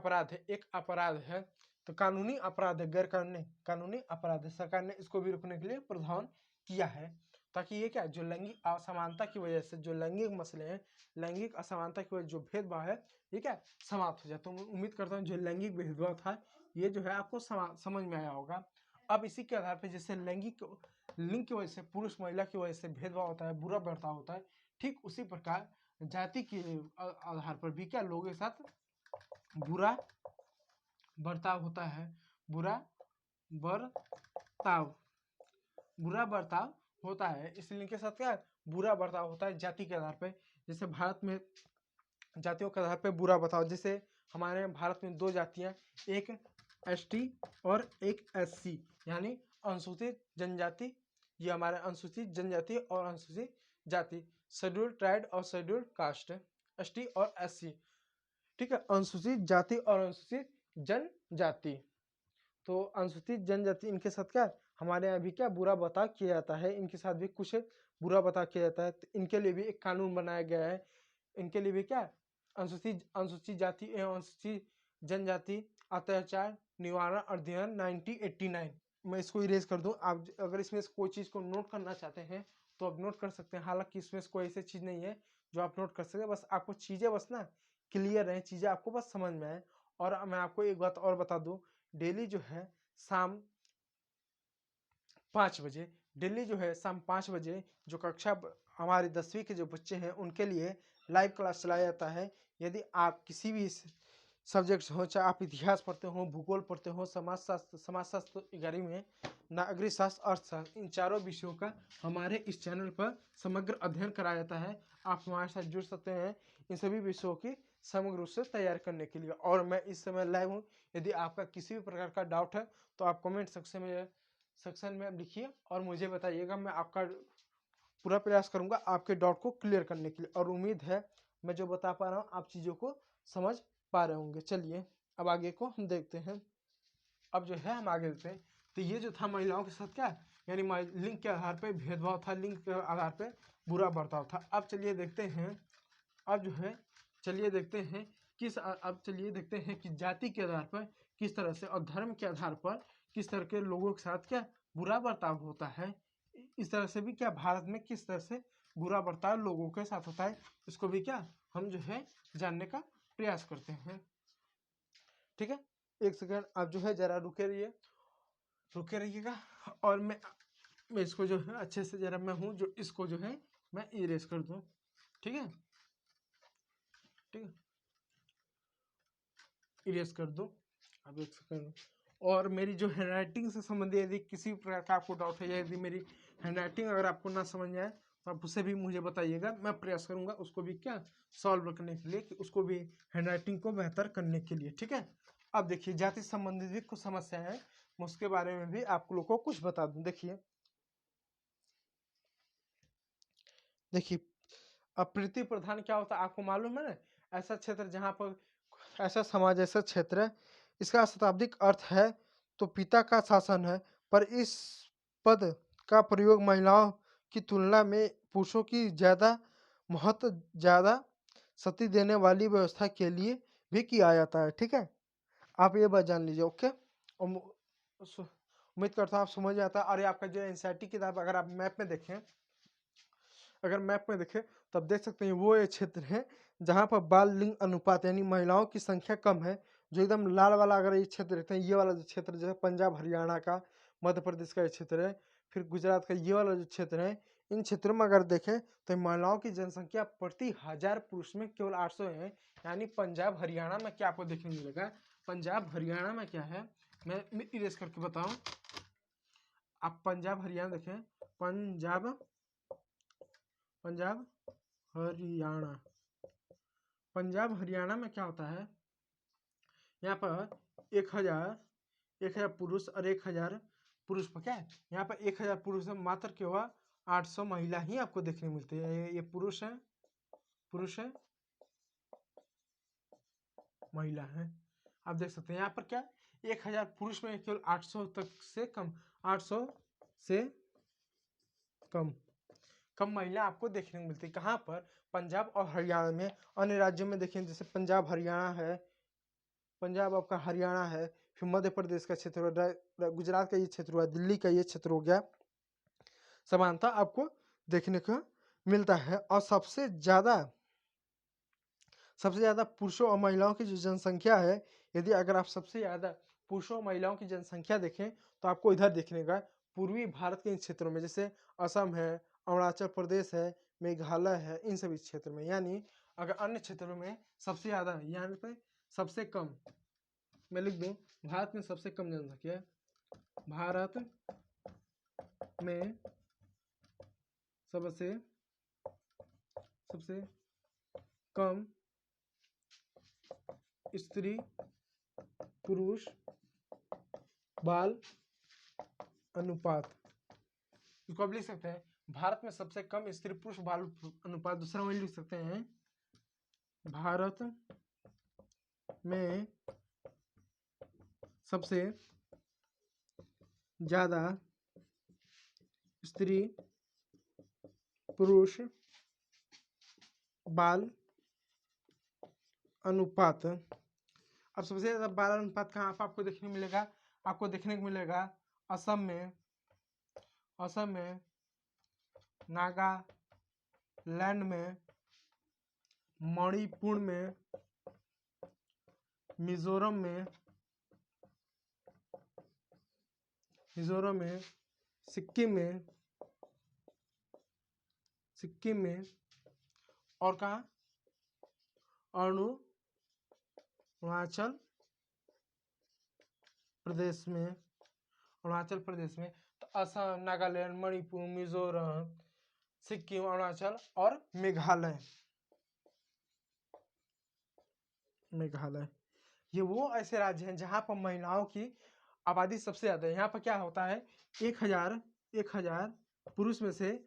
अपराध है। तो कानूनी अपराध है, गैर कानूनी अपराध है। सरकार ने इसको भी रोकने के लिए प्रावधान किया है, ताकि ये क्या जो लैंगिक असमानता की वजह से जो लैंगिक मसले हैं, लैंगिक असमानता की वजह जो भेदभाव है, ये क्या समाप्त हो जाए। तो उम्मीद करता हूँ जो लैंगिक भेदभाव था ये जो है आपको समझ में आया होगा। अब इसी के आधार पर जैसे लैंगिक लिंग की वजह से, पुरुष महिला की वजह से भेदभाव होता है, बुरा बर्ताव होता है, ठीक उसी प्रकार जाति के आधार पर भी क्या लोगों के साथ बुरा बर्ताव होता है। बुरा बर्ताव होता है, इस लिंग के साथ क्या बुरा बर्ताव होता है जाति के आधार पर। जैसे भारत में जातियों के आधार पर बुरा बर्ताव, जैसे हमारे भारत में 2 जातियां, एक एसटी और एक एससी, यानी अनुसूचित जनजाति। ये हमारे अनुसूचित जनजाति और अनुसूचित जाति, शेड्यूल्ड ट्राइब और शेड्यूल्ड कास्ट, एसटी और एससी, ठीक है, अनुसूचित जाति और अनुसूचित जनजाति। तो अनुसूचित जनजाति, इनके साथ क्या हमारे यहाँ भी क्या बुरा बर्ताव किया जाता है, इनके साथ भी कुछ बुरा बर्ताव किया जाता है। तो इनके लिए भी एक कानून बनाया गया है। इनके लिए भी क्या अनुसूचित जाति एवं अनुसूचित जनजाति अत्याचार निवारण अधिनियम 1989, मैं इसको इरेज कर दूं। आप अगर इसमें से कोई चीज़ को नोट करना चाहते हैं तो आप नोट कर सकते हैं। हालांकि इसमें से कोई ऐसी चीज़ नहीं है जो आप नोट कर सकते, बस आपको चीज़ें बस ना क्लियर रहें, चीज़ें आपको बस समझ में आए। और मैं आपको एक बात और बता दूं, डेली जो है शाम 5 बजे, डेली जो है शाम 5 बजे जो कक्षा हमारे 10वीं के जो बच्चे हैं उनके लिए लाइव क्लास चलाया जाता है। यदि आप किसी भी सब्जेक्ट्स हो, चाहे आप इतिहास पढ़ते हो, भूगोल पढ़ते हो, समाजशास्त्र 11वीं में, नागरिक शास्त्र, अर्थशास्त्र, इन चारों विषयों का हमारे इस चैनल पर समग्र अध्ययन कराया जाता है। आप हमारे साथ जुड़ सकते हैं इन सभी विषयों की समग्र रूप से तैयार करने के लिए। और मैं इस समय लाइव हूँ। यदि आपका किसी भी प्रकार का डाउट है तो आप कमेंट सेक्शन में लिखिए और मुझे बताइएगा। मैं आपका पूरा प्रयास करूंगा आपके डाउट को क्लियर करने के लिए। और उम्मीद है मैं जो बता पा रहा हूँ आप चीज़ों को समझ पा रहे होंगे। चलिए अब आगे को हम देखते हैं। अब जो है हम आगे देखते हैं। तो ये जो था महिलाओं के साथ क्या, यानी लिंग के आधार पर भेदभाव था, लिंग के आधार पर बुरा बर्ताव था। अब चलिए देखते हैं, अब जो है चलिए देखते हैं अब चलिए देखते हैं कि जाति के आधार पर किस तरह से और धर्म के आधार पर किस तरह के लोगों के साथ क्या बुरा बर्ताव होता है। इस तरह से भी क्या भारत में किस तरह से बुरा बर्ताव लोगों के साथ होता है, इसको भी क्या हम जो है जानने का प्रयास करते हैं। ठीक है, एक सेकंड आप जो है जरा रुके रहिएगा, और मैं इसको जो है अच्छे से जरा मैं हूँ जो इसको जो है मैं इरेज कर दूँ। ठीक है, इरेज कर दो। अब एक सेकंड, और मेरी जो हैंडराइटिंग से संबंधित यदि किसी प्रकार का आपको डाउट है, या यदि मेरी हैंडराइटिंग अगर आपको ना समझ में आए तो आप उसे भी मुझे बताइएगा, मैं प्रयास करूंगा उसको भी क्या सॉल्व करने के लिए, कि उसको भी हैंडराइटिंग को बेहतर करने के लिए। ठीक है, अब देखिए जाति संबंधित भी कुछ समस्या है, मैं उसके बारे में भी आप लोगों को कुछ बता दूं। देखिए अप्रीति प्रधान क्या होता है आपको मालूम है ना, ऐसा क्षेत्र जहाँ पर ऐसा समाज, ऐसा क्षेत्र है, इसका शाब्दिक अर्थ है तो पिता का शासन है, पर इस पद का प्रयोग महिलाओं की तुलना में पुरुषों की ज्यादा सती देने वाली व्यवस्था के लिए भी किया जाता है। ठीक है, आप ये बात जान लीजिए। ओके, उम्मीद करता हूँ आप समझ आता है। और ये आपका जो एनसीईआरटी किताब अगर आप मैप में देखें, तो आप देख सकते हैं वो ये क्षेत्र है जहाँ पर बाल लिंग अनुपात यानी महिलाओं की संख्या कम है। जो एकदम लाल वाला अगर ये क्षेत्र देखते हैं, ये वाला जो क्षेत्र जो है पंजाब हरियाणा का, मध्य प्रदेश का ये क्षेत्र है, फिर गुजरात का ये वाला जो क्षेत्र है, इन क्षेत्रों में अगर देखें तो महिलाओं की जनसंख्या प्रति 1000 पुरुष में केवल 800 है। यानी पंजाब हरियाणा में क्या आपको देखने मिलेगा, पंजाब हरियाणा में क्या है, मैं इरेज करके बताऊं। आप पंजाब हरियाणा देखें, पंजाब हरियाणा, पंजाब हरियाणा में क्या होता है, यहाँ पर 1000 पुरुष और 1000 पुरुष पर क्या है, यहाँ पर 1000 पुरुष है, मात्र केवल 800 महिला ही आपको देखने मिलती है। ये पुरुष है महिला है। आप देख सकते हैं यहाँ पर क्या 1000 पुरुष में केवल 800 तक से कम, 800 से कम महिला आपको देखने को मिलती है। कहाँ पर, पंजाब और हरियाणा में। अन्य राज्यों में देखें जैसे पंजाब हरियाणा है, पंजाब आपका हरियाणा है, फिर मध्य प्रदेश का क्षेत्र हो, गुजरात का ये क्षेत्र हुआ, दिल्ली का ये क्षेत्र हो गया, समानता आपको देखने को मिलता है। और सबसे ज्यादा पुरुषों और महिलाओं की जो जनसंख्या है, यदि अगर आप सबसे ज्यादा पुरुषों और महिलाओं की जनसंख्या देखें तो आपको इधर देखने का पूर्वी भारत के इन क्षेत्रों में, जैसे असम है, अरुणाचल प्रदेश है, मेघालय है, इन सभी क्षेत्र में। यानी अगर अन्य क्षेत्रों में सबसे ज्यादा, यहाँ पे सबसे कम, मैं लिख दूं भारत में सबसे कम जनसंख्या, भारत में सबसे कम स्त्री पुरुष बाल अनुपात, इसको आप लिख सकते हैं भारत में सबसे कम स्त्री पुरुष बाल अनुपात। दूसरा में लिख सकते हैं भारत में सबसे ज्यादा स्त्री पुरुष बाल अनुपात। अब सबसे ज्यादा बाल अनुपात कहाँ पर आपको देखने मिलेगा, आपको देखने को मिलेगा असम में, नागालैंड में, मणिपुर में, मिजोरम में, सिक्किम में, और कहाँ, अरुणाचल प्रदेश में, तो असम, नागालैंड, मणिपुर, मिजोरम, सिक्किम, अरुणाचल और मेघालय, ये वो ऐसे राज्य हैं जहां पर महिलाओं की आबादी सबसे ज्यादा है। यहाँ पर क्या होता है, 1000 पुरुष में से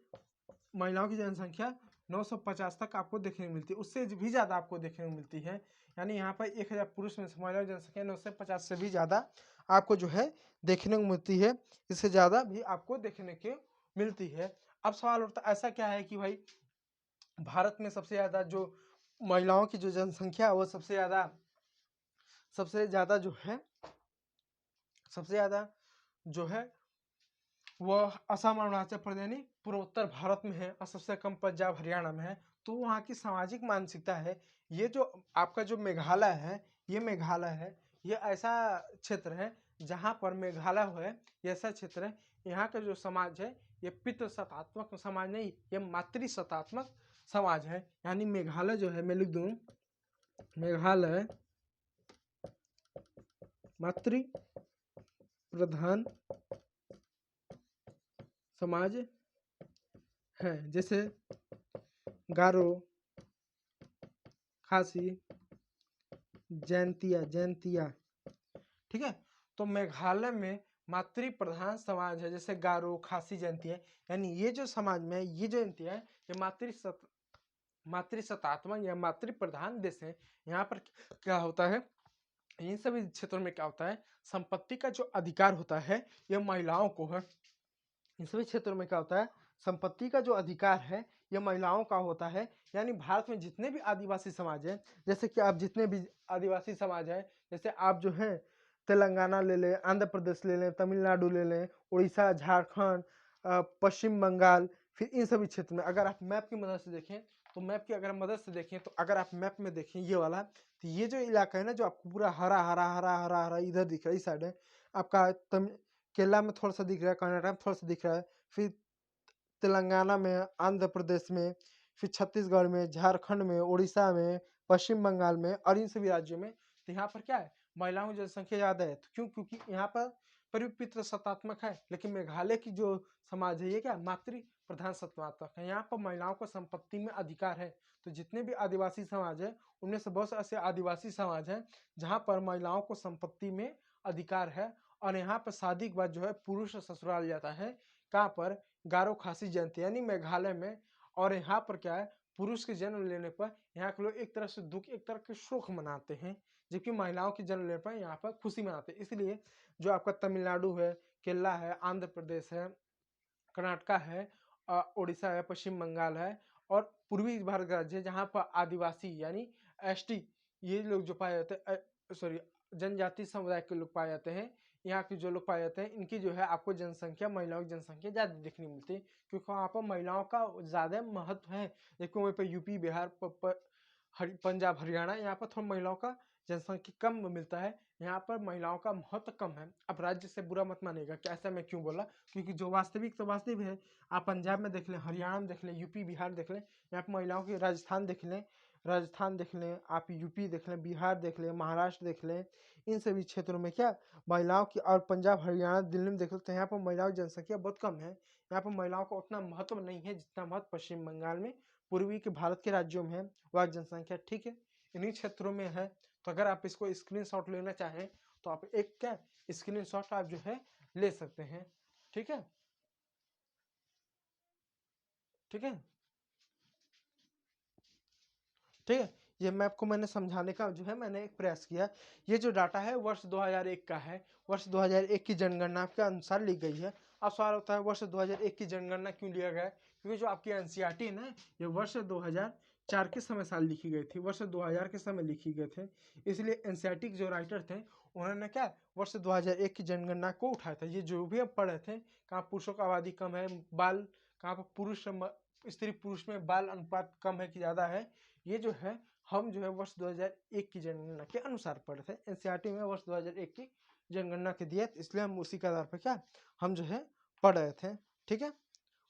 महिलाओं की जनसंख्या 950 तक आपको देखने को मिलती है, उससे भी ज़्यादा आपको देखने को मिलती है। यानी यहाँ पर 1000 पुरुष में महिला जनसंख्या 950 से भी ज़्यादा आपको जो है देखने को मिलती है, इससे ज़्यादा भी आपको देखने को मिलती है। अब सवाल उठता है ऐसा क्या है कि भाई भारत में सबसे ज़्यादा जो महिलाओं की जो जनसंख्या है वो सबसे ज़्यादा जो है वह असम अरुणाचल प्रदेश यानी पूर्वोत्तर भारत में है और सबसे कम पंजाब हरियाणा में है। तो वहाँ की सामाजिक मानसिकता है, ये जो आपका जो मेघालय है ये ऐसा क्षेत्र है जहाँ पर मेघालय है, ये ऐसा क्षेत्र है, यहाँ का जो समाज है ये पितृसत्तात्मक समाज नहीं, ये मातृसत्तात्मक समाज है। यानी मेघालय जो है, मैं लिख दूँ, मेघालय मातृ प्रधान समाज है। जैसे गारो, खासी, जैंतिया, ठीक है। तो मेघालय में मातृ प्रधान समाज है, जैसे गारो, खासी, जैंतिया, यानी ये जो समाज में ये जो जैंतिया है ये मातृसत्तात्मक या मातृ प्रधान देश है। यहाँ पर क्या होता है, इन सभी क्षेत्रों में क्या होता है, संपत्ति का जो अधिकार होता है ये महिलाओं को है। इन सभी क्षेत्रों में क्या होता है, संपत्ति का जो अधिकार है ये महिलाओं का होता है। यानी भारत में जितने भी आदिवासी समाज हैं, जैसे कि आप जितने भी आदिवासी समाज हैं, जैसे आप जो है तेलंगाना ले लें, आंध्र प्रदेश ले लें, तमिलनाडु ले लें, उड़ीसा, झारखंड, पश्चिम बंगाल, फिर इन सभी क्षेत्र में अगर आप मैप की मदद से देखें तो अगर आप मैप में देखें ये वाला, तो ये जो इलाका है ना जो आपको पूरा हरा हरा हरा हरा हरा इधर दिख रहा है, इस साइड है आपका केरला में थोड़ा सा दिख रहा है, कर्नाटक में थोड़ा सा दिख रहा है, फिर तेलंगाना में, आंध्र प्रदेश में, फिर छत्तीसगढ़ में, झारखंड में, उड़ीसा में, पश्चिम बंगाल में और इन सभी राज्यों में। तो यहाँ पर क्या है, महिलाओं की जनसंख्या ज़्यादा है। तो क्यों? क्योंकि यहाँ पर पितृ सत्तात्मक है, लेकिन मेघालय की जो समाज है ये क्या मातृ प्रधान सत्तात्मक है। यहाँ पर महिलाओं को संपत्ति में अधिकार है। तो जितने भी आदिवासी समाज है उनमें से बहुत ऐसे आदिवासी समाज हैं जहाँ पर महिलाओं को संपत्ति में अधिकार है। और यहाँ पर शादी के बाद जो है पुरुष ससुराल जाता है, कहाँ पर, गारो, खासी, जयंती यानी मेघालय में। और यहाँ पर क्या है, पुरुष के जन्म लेने पर यहाँ के लोग एक तरह से दुख, एक तरह के शोक मनाते हैं, जबकि महिलाओं के जन्म लेने पर यहाँ पर खुशी मनाते हैं। इसलिए जो आपका तमिलनाडु है, केरला है, आंध्र प्रदेश है, कर्नाटका है, उड़ीसा है, पश्चिम बंगाल है और पूर्वी भारत का राज्य है जहाँ पर आदिवासी यानी एसटी ये लोग जो पाए जाते हैं, सॉरी, जनजाति समुदाय के लोग पाए जाते हैं, यहाँ के जो लोग पाए जाते हैं इनकी जो है आपको जनसंख्या, महिलाओं की जनसंख्या ज़्यादा देखने मिलती है, क्योंकि वहाँ पर महिलाओं का ज़्यादा महत्व है। देखो वहीं पर यूपी, बिहार, पंजाब, हरियाणा, यहाँ पर थोड़ा महिलाओं का जनसंख्या कम मिलता है, यहाँ पर महिलाओं का महत्व कम है। अब राज्य से बुरा मत मानिएगा कि ऐसा मैं क्यों बोला, क्योंकि जो वास्तविक तो वास्तविक है। आप पंजाब में देख लें, हरियाणा में देख लें, यूपी बिहार देख लें, यहाँ पर महिलाओं की, राजस्थान देख लें, आप यूपी देख लें, बिहार देख लें, महाराष्ट्र देख लें, इन सभी क्षेत्रों में क्या महिलाओं की, और पंजाब, हरियाणा, दिल्ली में देख लें तो यहाँ पर महिलाओं की जनसंख्या बहुत कम है। यहाँ पर महिलाओं का उतना महत्व नहीं है जितना महत्व पश्चिम बंगाल में, पूर्वी के भारत के राज्यों में है वह जनसंख्या, ठीक है, इन्हीं क्षेत्रों में है। तो अगर आप इसको स्क्रीनशॉट लेना चाहें तो आप एक क्या स्क्रीनशॉट आप जो है ले सकते हैं, ठीक है, ठीक है, ठीक है। ये मैप को मैंने समझाने का जो है मैंने एक प्रयास किया। ये जो डाटा है वर्ष 2001 का है, वर्ष 2001 की जनगणना के अनुसार ली गई है। अब सवाल होता है वर्ष 2001 की जनगणना क्यों लिया गया है, क्योंकि जो आपकी एनसीईआरटी है ना ये वर्ष 2004 के समय साल लिखी गई थी, वर्ष 2000 के समय लिखी गए थे। इसलिए एनसीईआरटी के जो राइटर थे उन्होंने क्या वर्ष 2001 की जनगणना को उठाया था। ये जो भी अब पढ़ रहे थे कहाँ पुरुषों का आबादी कम है, बाल कहाँ पर पुरुष स्त्री पुरुष में बाल अनुपात कम है कि ज़्यादा है, ये जो है हम जो है वर्ष 2001 की जनगणना के अनुसार पढ़े थे। एनसीईआरटी में वर्ष 2001 की जनगणना के दिए, इसलिए हम उसी के आधार पर क्या हम जो है पढ़ रहे थे, ठीक है।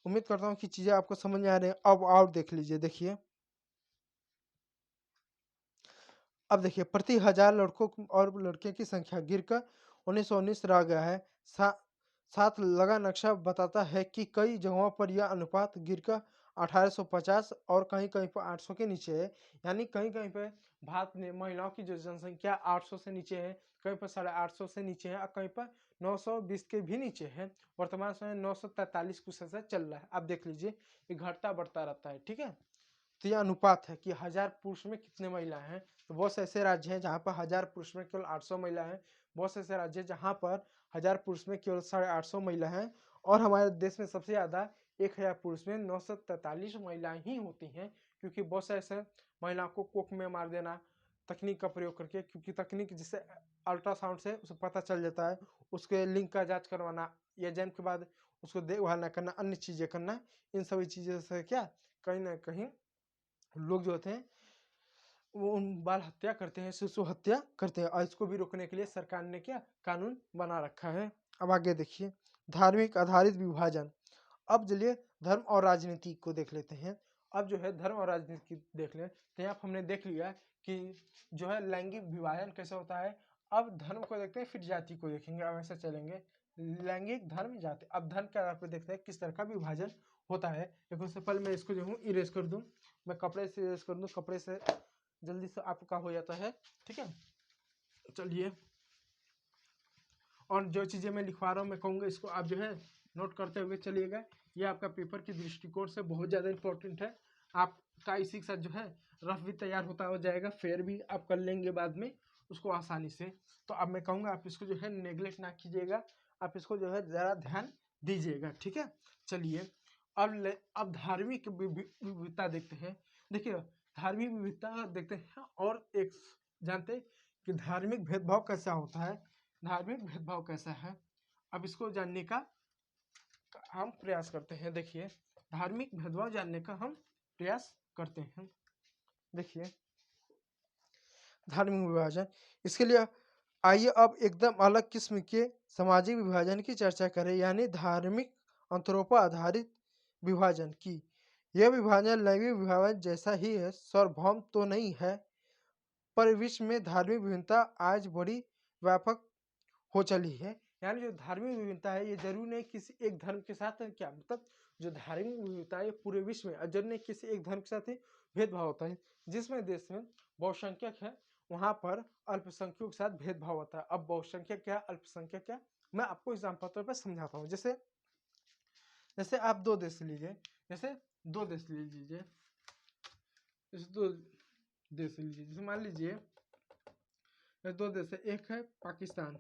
उम्मीद करता हूँ कि चीज़ें आपको समझ में आ रही हैं। अब और देख लीजिए, देखिए अब देखिए प्रति 1000 लड़कों और लड़के की संख्या गिरकर 1919 रह गया है। साथ लगा नक्शा बताता है कि कई जगहों पर यह अनुपात गिरकर 1850 और कहीं कहीं पर 800 के नीचे है। यानी कहीं कहीं पर भारत में महिलाओं की जो जनसंख्या 800 से नीचे है, कहीं पर 850 से नीचे है और कहीं पर 920 के भी नीचे है। वर्तमान समय 943 कुछ ऐसा चल रहा है। आप देख लीजिए ये घटता बढ़ता रहता है, ठीक है। तो यह अनुपात है कि 1000 पुरुष में कितने महिला हैं। तो बहुत से ऐसे राज्य हैं जहाँ पर 1000 पुरुष में केवल 800 महिला हैं, बहुत से ऐसे राज्य हैं जहाँ पर 1000 पुरुष में केवल 850 महिला हैं, और हमारे देश में सबसे ज़्यादा 1000 पुरुष में 943 महिलाएं ही होती हैं, क्योंकि बहुत से ऐसे महिलाओं को कोख में मार देना तकनीक का प्रयोग करके, क्योंकि तकनीक जिससे अल्ट्रासाउंड से उसे पता चल जाता है, उसके लिंग का जांच करवाना या जन्म के बाद उसको देखभाल न करना, अन्य चीज़ें करना, इन सभी चीज़ों से क्या कहीं ना कहीं लोग जो होते हैं वो उन बाल हत्या करते हैं, शिशु हत्या करते हैं, और इसको भी रोकने के लिए सरकार ने क्या कानून बना रखा है। अब आगे देखिए, धार्मिक आधारित विभाजन। अब चलिए धर्म और राजनीति को देख लेते हैं। अब जो है धर्म और राजनीति देख लें, तो यहाँ हमने देख लिया कि जो है लैंगिक विभाजन कैसे होता है। अब धर्म को देखते हैं, फिर जाति को देखेंगे, अब ऐसे चलेंगे लैंगिक धर्म जाति। अब धर्म के आधार पर देखते हैं किस तरह का विभाजन होता है। देखो सबसे पहले मैं इसको जो हूँ इरेज कर दूँ, मैं कपड़े से इरेज कर दूँ, कपड़े से जल्दी से आपका हो जाता है, ठीक है। चलिए, और जो चीज़ें मैं लिखवा रहा हूँ मैं कहूँगा इसको आप जो है नोट करते हुए चलिएगा। ये आपका पेपर की दृष्टिकोण से बहुत ज़्यादा इंपॉर्टेंट है। आपका इसी के साथ जो है रफ भी तैयार होता हो जाएगा, फेयर भी आप कर लेंगे बाद में उसको आसानी से। तो अब मैं कहूँगा आप इसको जो है नेगलेक्ट ना कीजिएगा, आप इसको जो है ज़रा ध्यान दीजिएगा, ठीक है। चलिए, अब धार्मिक विविधता देखते हैं। देखिए धार्मिक विविधता देखते हैं, और एक जानते हैं कि धार्मिक भेदभाव कैसा होता है, धार्मिक भेदभाव कैसा है, अब इसको जानने का हम प्रयास करते हैं। देखिए धार्मिक भेदभाव जानने का हम प्रयास करते हैं। देखिए धार्मिक विभाजन, इसके लिए आइए अब एकदम अलग किस्म के सामाजिक विभाजन की चर्चा करें, यानी धार्मिक अंतरों आधारित विभाजन की। यह विभाजन लैंगिक विभाजन जैसा ही है, सार्वभौम तो नहीं है, पर विश्व में धार्मिक विभिन्नता आज बड़ी व्यापक हो चली है। यानी जो धार्मिक विविधता है ये जरूर नहीं किसी एक धर्म के साथ है, क्या मतलब जो धार्मिक विविधता है पूरे विश्व में जरूर नहीं किसी एक धर्म के साथ ही भेदभाव होता है। जिसमें देश में बहुसंख्यक है वहां पर अल्पसंख्यकों के साथ भेदभाव होता है। अब बहुसंख्यक क्या अल्पसंख्यक क्या, मैं आपको एग्जाम्पल तौर पर समझाता हूँ। जैसे जैसे आप दो देश लीजिए, जैसे दो देश लीजिए, जैसे दो देश लीजिए, जैसे मान लीजिए दो देश है, एक है पाकिस्तान,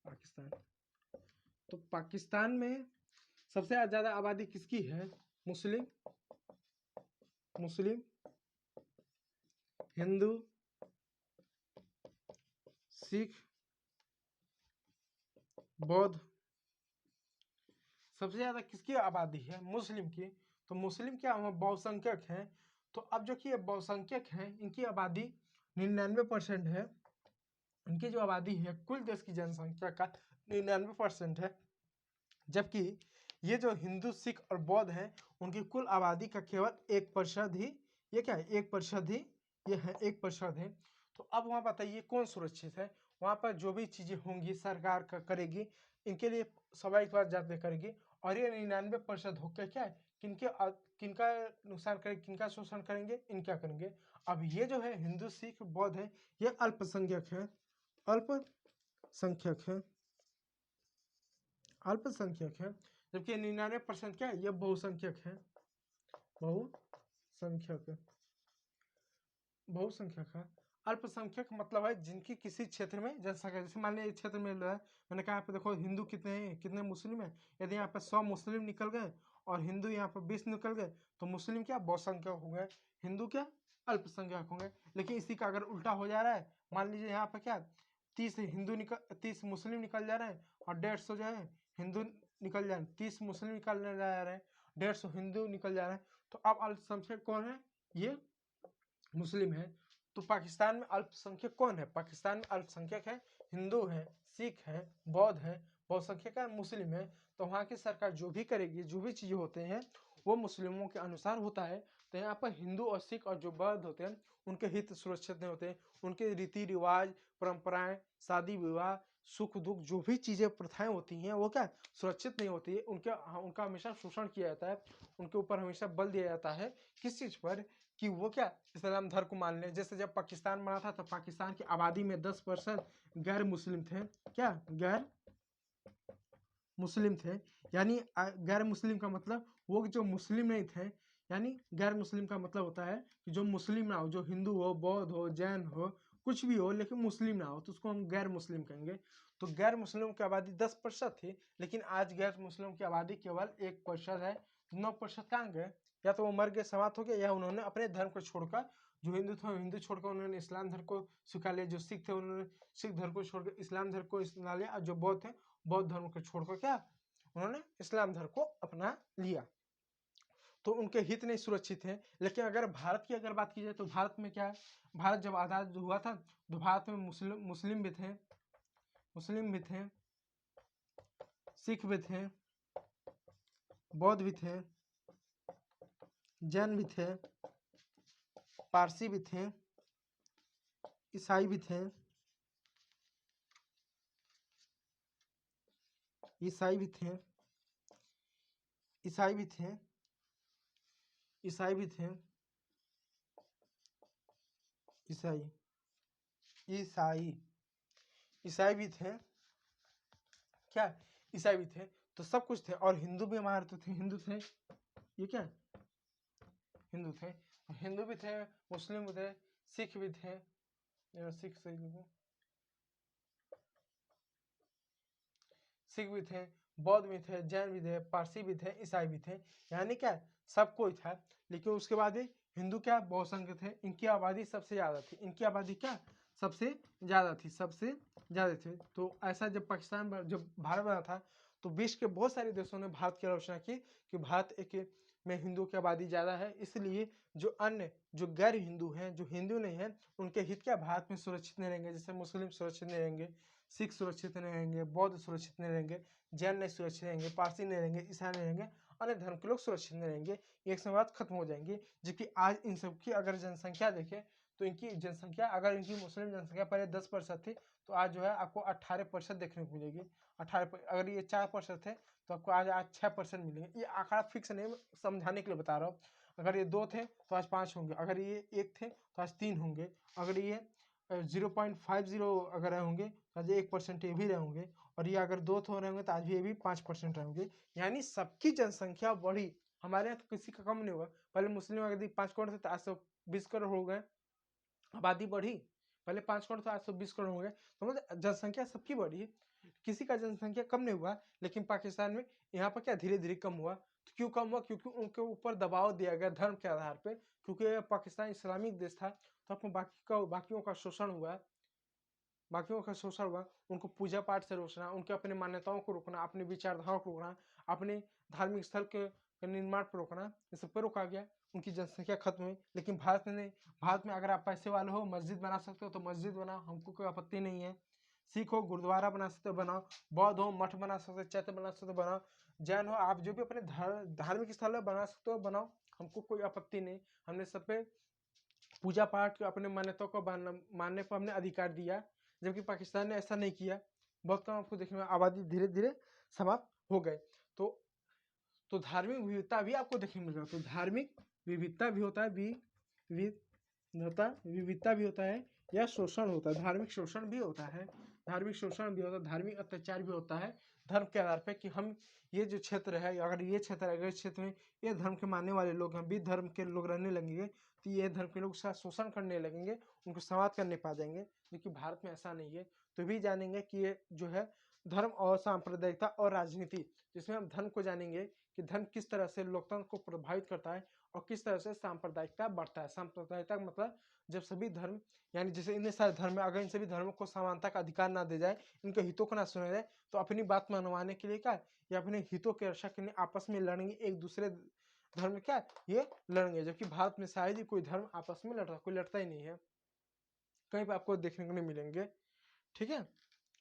पाकिस्तान तो पाकिस्तान में सबसे ज्यादा आबादी किसकी है, मुस्लिम, मुस्लिम, हिंदू, सिख, बौद्ध, सबसे ज्यादा किसकी आबादी है, मुस्लिम की। तो मुस्लिम क्या बहुसंख्यक हैं। तो अब जो कि ये बहुसंख्यक हैं इनकी आबादी 99% है, इनकी जो आबादी है कुल देश की जनसंख्या का 99% है, जबकि ये जो हिंदू सिख और बौद्ध हैं उनकी कुल आबादी का केवल 1% ही, ये क्या है 1% ही, ये है 1% है। तो अब वहाँ बताइए कौन सुरक्षित है, वहाँ पर जो भी चीज़ें होंगी सरकार का करेगी, इनके लिए स्वाभाविक बात जाते करेगी, और ये 99% होकर क्या है किनका नुकसान करेंगे, किनका शोषण करेंगे, इनका करेंगे। अब ये जो है हिंदू सिख बौद्ध है ये अल्पसंख्यक है, अल्पसंख्यक है, अल्पसंख्यक है, जबकि 99% क्या है ये बहुसंख्यक है, बहुसंख्यक, बहुसंख्यक है। अल्पसंख्यक मतलब है जिनकी किसी क्षेत्र में जनसंख्या, जैसे मान लीजिए क्षेत्र में है, मैंने कहा यहाँ पे देखो हिंदू कितने हैं, कितने मुस्लिम हैं, यदि यहाँ पे 100 मुस्लिम निकल गए और हिंदू यहाँ पे 20 निकल गए तो मुस्लिम क्या बहुसंख्यक हो गए, हिंदू क्या अल्पसंख्यक होंगे। लेकिन इसी का अगर उल्टा हो जा रहा है, मान लीजिए यहाँ पे क्या 30 मुस्लिम निकल जा रहे हैं और 150 जो है हिंदू निकल जा रहे हैं, 30 मुस्लिम निकल जा रहे हैं, 150 हिंदू निकल जा रहे हैं, तो अब अल्पसंख्यक कौन है, ये मुस्लिम है। तो पाकिस्तान में अल्पसंख्यक कौन है, पाकिस्तान में अल्पसंख्यक है हिंदू है, सिख है, बौद्ध है, बहुसंख्यक है मुस्लिम है। तो वहाँ की सरकार जो भी करेगी, जो भी चीज़ें होते हैं वो मुस्लिमों के अनुसार होता है। तो यहाँ पर हिंदू और सिख और जो बौद्ध होते हैं उनके हित सुरक्षित नहीं होते, उनके रीति रिवाज परंपराएं शादी विवाह सुख दुख जो भी चीज़ें प्रथाएं होती हैं वो क्या सुरक्षित नहीं होती है, उनका हमेशा शोषण किया जाता है, उनके ऊपर हमेशा बल दिया जाता है। किस चीज़ पर, कि वो क्या इस्लाम धर्म को मान लें। जैसे जब पाकिस्तान बना था तो पाकिस्तान की आबादी में 10% गैर मुस्लिम थे, क्या गैर मुस्लिम थे, यानी गैर मुस्लिम का मतलब वो जो मुस्लिम नहीं थे, यानी गैर मुस्लिम का मतलब होता है कि जो मुस्लिम ना हो, जो हिंदू हो, बौद्ध हो, जैन हो, कुछ भी हो, लेकिन मुस्लिम ना हो, तो उसको हम गैर मुस्लिम कहेंगे। तो गैर मुस्लिमों की आबादी 10% थी, लेकिन आज गैर मुस्लिमों की आबादी केवल 1% है। 9% कहाँ गए? या तो वो मर गए, समाप्त हो गए, या उन्होंने अपने धर्म को छोड़कर, जो हिंदू थे हिंदू छोड़कर उन्होंने इस्लाम धर्म को स्वीकार लिया, जो सिख थे उन्होंने सिख धर्म को छोड़कर इस्लाम धर्म को अपना लिया, और जो बौद्ध थे बौद्ध धर्म को छोड़कर क्या उन्होंने इस्लाम धर्म को अपना लिया। तो उनके हित नहीं सुरक्षित हैं। लेकिन अगर भारत की अगर बात की जाए तो भारत में क्या है, भारत जब आज़ाद हुआ था तो भारत में मुस्लिम भी थे, सिख भी थे, बौद्ध भी थे, जैन भी थे, पारसी भी थे, ईसाई भी थे, ईसाई भी थे, ईसाई भी थे, ईसाई भी थे, ईसाई ईसाई ईसाई भी थे, क्या ईसाई भी थे, तो सब कुछ थे। और हिंदू भी हमारे तो थे, हिंदू थे, ये क्या हिंदू थे, हिंदू भी थे, मुस्लिम भी थे, सिख भी थे, सिख सही लिखो, सिख भी थे, बौद्ध भी थे, जैन भी थे, पारसी भी थे, ईसाई भी थे, यानी क्या सब कोई था। लेकिन उसके बाद भी हिंदू क्या बहुसंख्य थे, इनकी आबादी सबसे ज़्यादा थी, इनकी आबादी क्या सबसे ज़्यादा थी, सबसे ज़्यादा थे। तो ऐसा जब पाकिस्तान जब भारत बना था तो विश्व के बहुत सारे देशों ने भारत की आलोचना की कि भारत एक में हिंदू की आबादी ज़्यादा है, इसलिए जो अन्य जो गैर हिंदू हैं, जो हिंदू नहीं हैं, उनके हित क्या भारत में सुरक्षित नहीं रहेंगे। जैसे मुस्लिम सुरक्षित नहीं रहेंगे, सिख सुरक्षित नहीं रहेंगे, बौद्ध सुरक्षित नहीं रहेंगे, जैन नहीं सुरक्षित रहेंगे, पारसी नहीं रहेंगे, ईसाई नहीं रहेंगे, अन्य धर्म के लोग सुरक्षित नहीं रहेंगे, एक समय बाद खत्म हो जाएंगे। जबकि आज इन सब की अगर जनसंख्या देखें तो इनकी जनसंख्या, अगर इनकी मुस्लिम जनसंख्या पहले 10% थी तो आज जो है आपको 18% देखने को मिलेगी। 18, अगर ये 4% थे तो आपको आज 6% मिलेंगे। ये आंकड़ा फिक्स नहीं, समझाने के लिए बता रहा हूँ। अगर ये 2 थे तो आज 5 होंगे, अगर ये 1 थे तो आज 3 होंगे, अगर ये 0.50 अगर होंगे तो आज 1% ये भी रहेंगे, और ये अगर 2 हो रहेंगे तो आज भी ये भी 5% रहेंगे। यानी सबकी जनसंख्या बढ़ी, हमारे यहाँ तो किसी का कम नहीं हुआ। पहले मुस्लिम अगर 5 करोड़ थे तो आज 120 करोड़ हो गए, आबादी बढ़ी। पहले 5 करोड़ तो आज 120 करोड़ हो गए, तो मतलब जनसंख्या सबकी बढ़ी है, किसी का जनसंख्या कम नहीं हुआ। लेकिन पाकिस्तान में यहाँ पर क्या धीरे धीरे कम हुआ। तो क्यों कम हुआ? क्योंकि उनके ऊपर दबाव दिया गया धर्म के आधार पे, क्योंकि पाकिस्तान इस्लामिक देश था, तो अपने बाकियों का शोषण हुआ, उनको पूजा पाठ से रोकना, उनके अपने मान्यताओं को रोकना, अपनी विचारधाराओं को रोकना, अपने धार्मिक स्थल के निर्माण पर रोकना, इस सब पर रोका गया, उनकी जनसंख्या खत्म हुई। लेकिन भारत में नहीं, भारत में अगर आप पैसे वाले हो, मस्जिद बना सकते हो तो मस्जिद बनाओ, हमको कोई आपत्ति नहीं है। सिख हो गुरुद्वारा बना सकते हो बनाओ, बौद्ध हो मठ बना सकते हो, चैत्य बना सकते हो बनाओ, जैन हो आप जो भी अपने धार्मिक स्थल बना सकते हो बनाओ, हमको कोई आपत्ति नहीं। हमने सब पे पूजा पाठ अपने मान्यताओं को मानने पर हमने अधिकार दिया, जबकि पाकिस्तान ने ऐसा नहीं किया। बहुत कम आपको देखने में आबादी धीरे धीरे समाप्त हो गए। तो धार्मिक विविधता भी आपको देखने मिलेगा। तो धार्मिक विविधता भी होता है, विविधता भी होता है, या शोषण होता है, धार्मिक शोषण भी होता है, धार्मिक शोषण भी होता है, धार्मिक अत्याचार भी होता है धर्म के आधार पर, कि हम ये जो क्षेत्र है, अगर ये क्षेत्र है, अगर इस क्षेत्र में ये धर्म के मानने वाले लोग हैं, भी धर्म के लोग रहने लगेंगे तो ये धर्म के लोग साथ शोषण करने लगेंगे, उनको समाप्त करने पा जाएंगे। लेकिन भारत में ऐसा नहीं है। तो भी जानेंगे कि ये जो है धर्म और सांप्रदायिकता और राजनीति, जिसमें हम धर्म को जानेंगे कि धर्म किस तरह से लोकतंत्र को प्रभावित करता है और किस तरह से सांप्रदायिकता बढ़ता है। सांप्रदायिकता मतलब जब सभी धर्म, यानी जैसे इतने सारे धर्म है, अगर इन सभी धर्मों को समानता का अधिकार ना दे जाए, इनके हितों को ना सुना जाए, तो अपनी बात मनवाने के लिए क्या, या अपने हितों की रक्षा के लिए आपस में लड़ेंगे, एक दूसरे धर्म क्या ये लड़ेंगे। जबकि भारत में शायद ही कोई धर्म आपस में लड़ रहा, कोई लड़ता ही नहीं है, कहीं पर आपको देखने को नहीं मिलेंगे। ठीक है,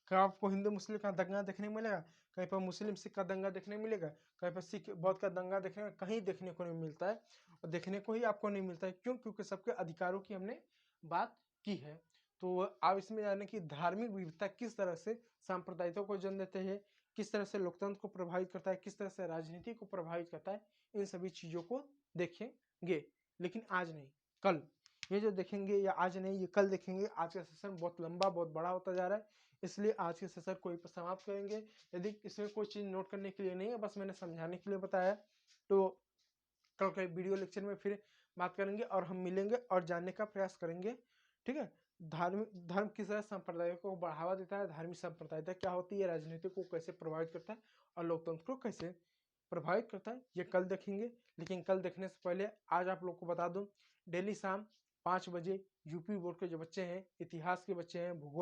कहाँ आपको हिंदू मुस्लिम का दंगा देखने को मिलेगा? कहीं पर मुस्लिम सिख का दंगा देखने को मिलेगा? कहीं पर सिख बौद्ध का दंगा देखने कहीं देखने को नहीं मिलता है, और देखने को ही आपको नहीं मिलता है। क्यों? क्योंकि सबके अधिकारों की हमने बात की है। तो आप इसमें जाने की धार्मिक विविधता किस तरह से सांप्रदायिकों को जन्म देते हैं, किस तरह से लोकतंत्र को प्रभावित करता है, किस तरह से राजनीति को प्रभावित करता है, इन सभी चीज़ों को देखेंगे। लेकिन आज नहीं, कल ये जो देखेंगे, या आज नहीं ये कल देखेंगे। आज का सेशन बहुत लंबा बहुत बड़ा होता जा रहा है, इसलिए आज के सेशन को समाप्त करेंगे। यदि इसमें कोई चीज़ नोट करने के लिए नहीं है, बस मैंने समझाने के लिए बताया। तो कल के वीडियो लेक्चर में फिर बात करेंगे और हम मिलेंगे और जानने का प्रयास करेंगे। ठीक है, धर्म किस तरह संप्रदाय को बढ़ावा देता है, धार्मिक संप्रदायता क्या होती है, राजनीति को कैसे प्रभावित करता है और लोकतंत्र को कैसे प्रभावित करता है, ये कल देखेंगे। लेकिन कल देखने से पहले आज आप लोग को बता दूं, डेली शाम 5 बजे यूपी बोर्ड के जो बच्चे हैं, इतिहास के बच्चे हैं, भूगोल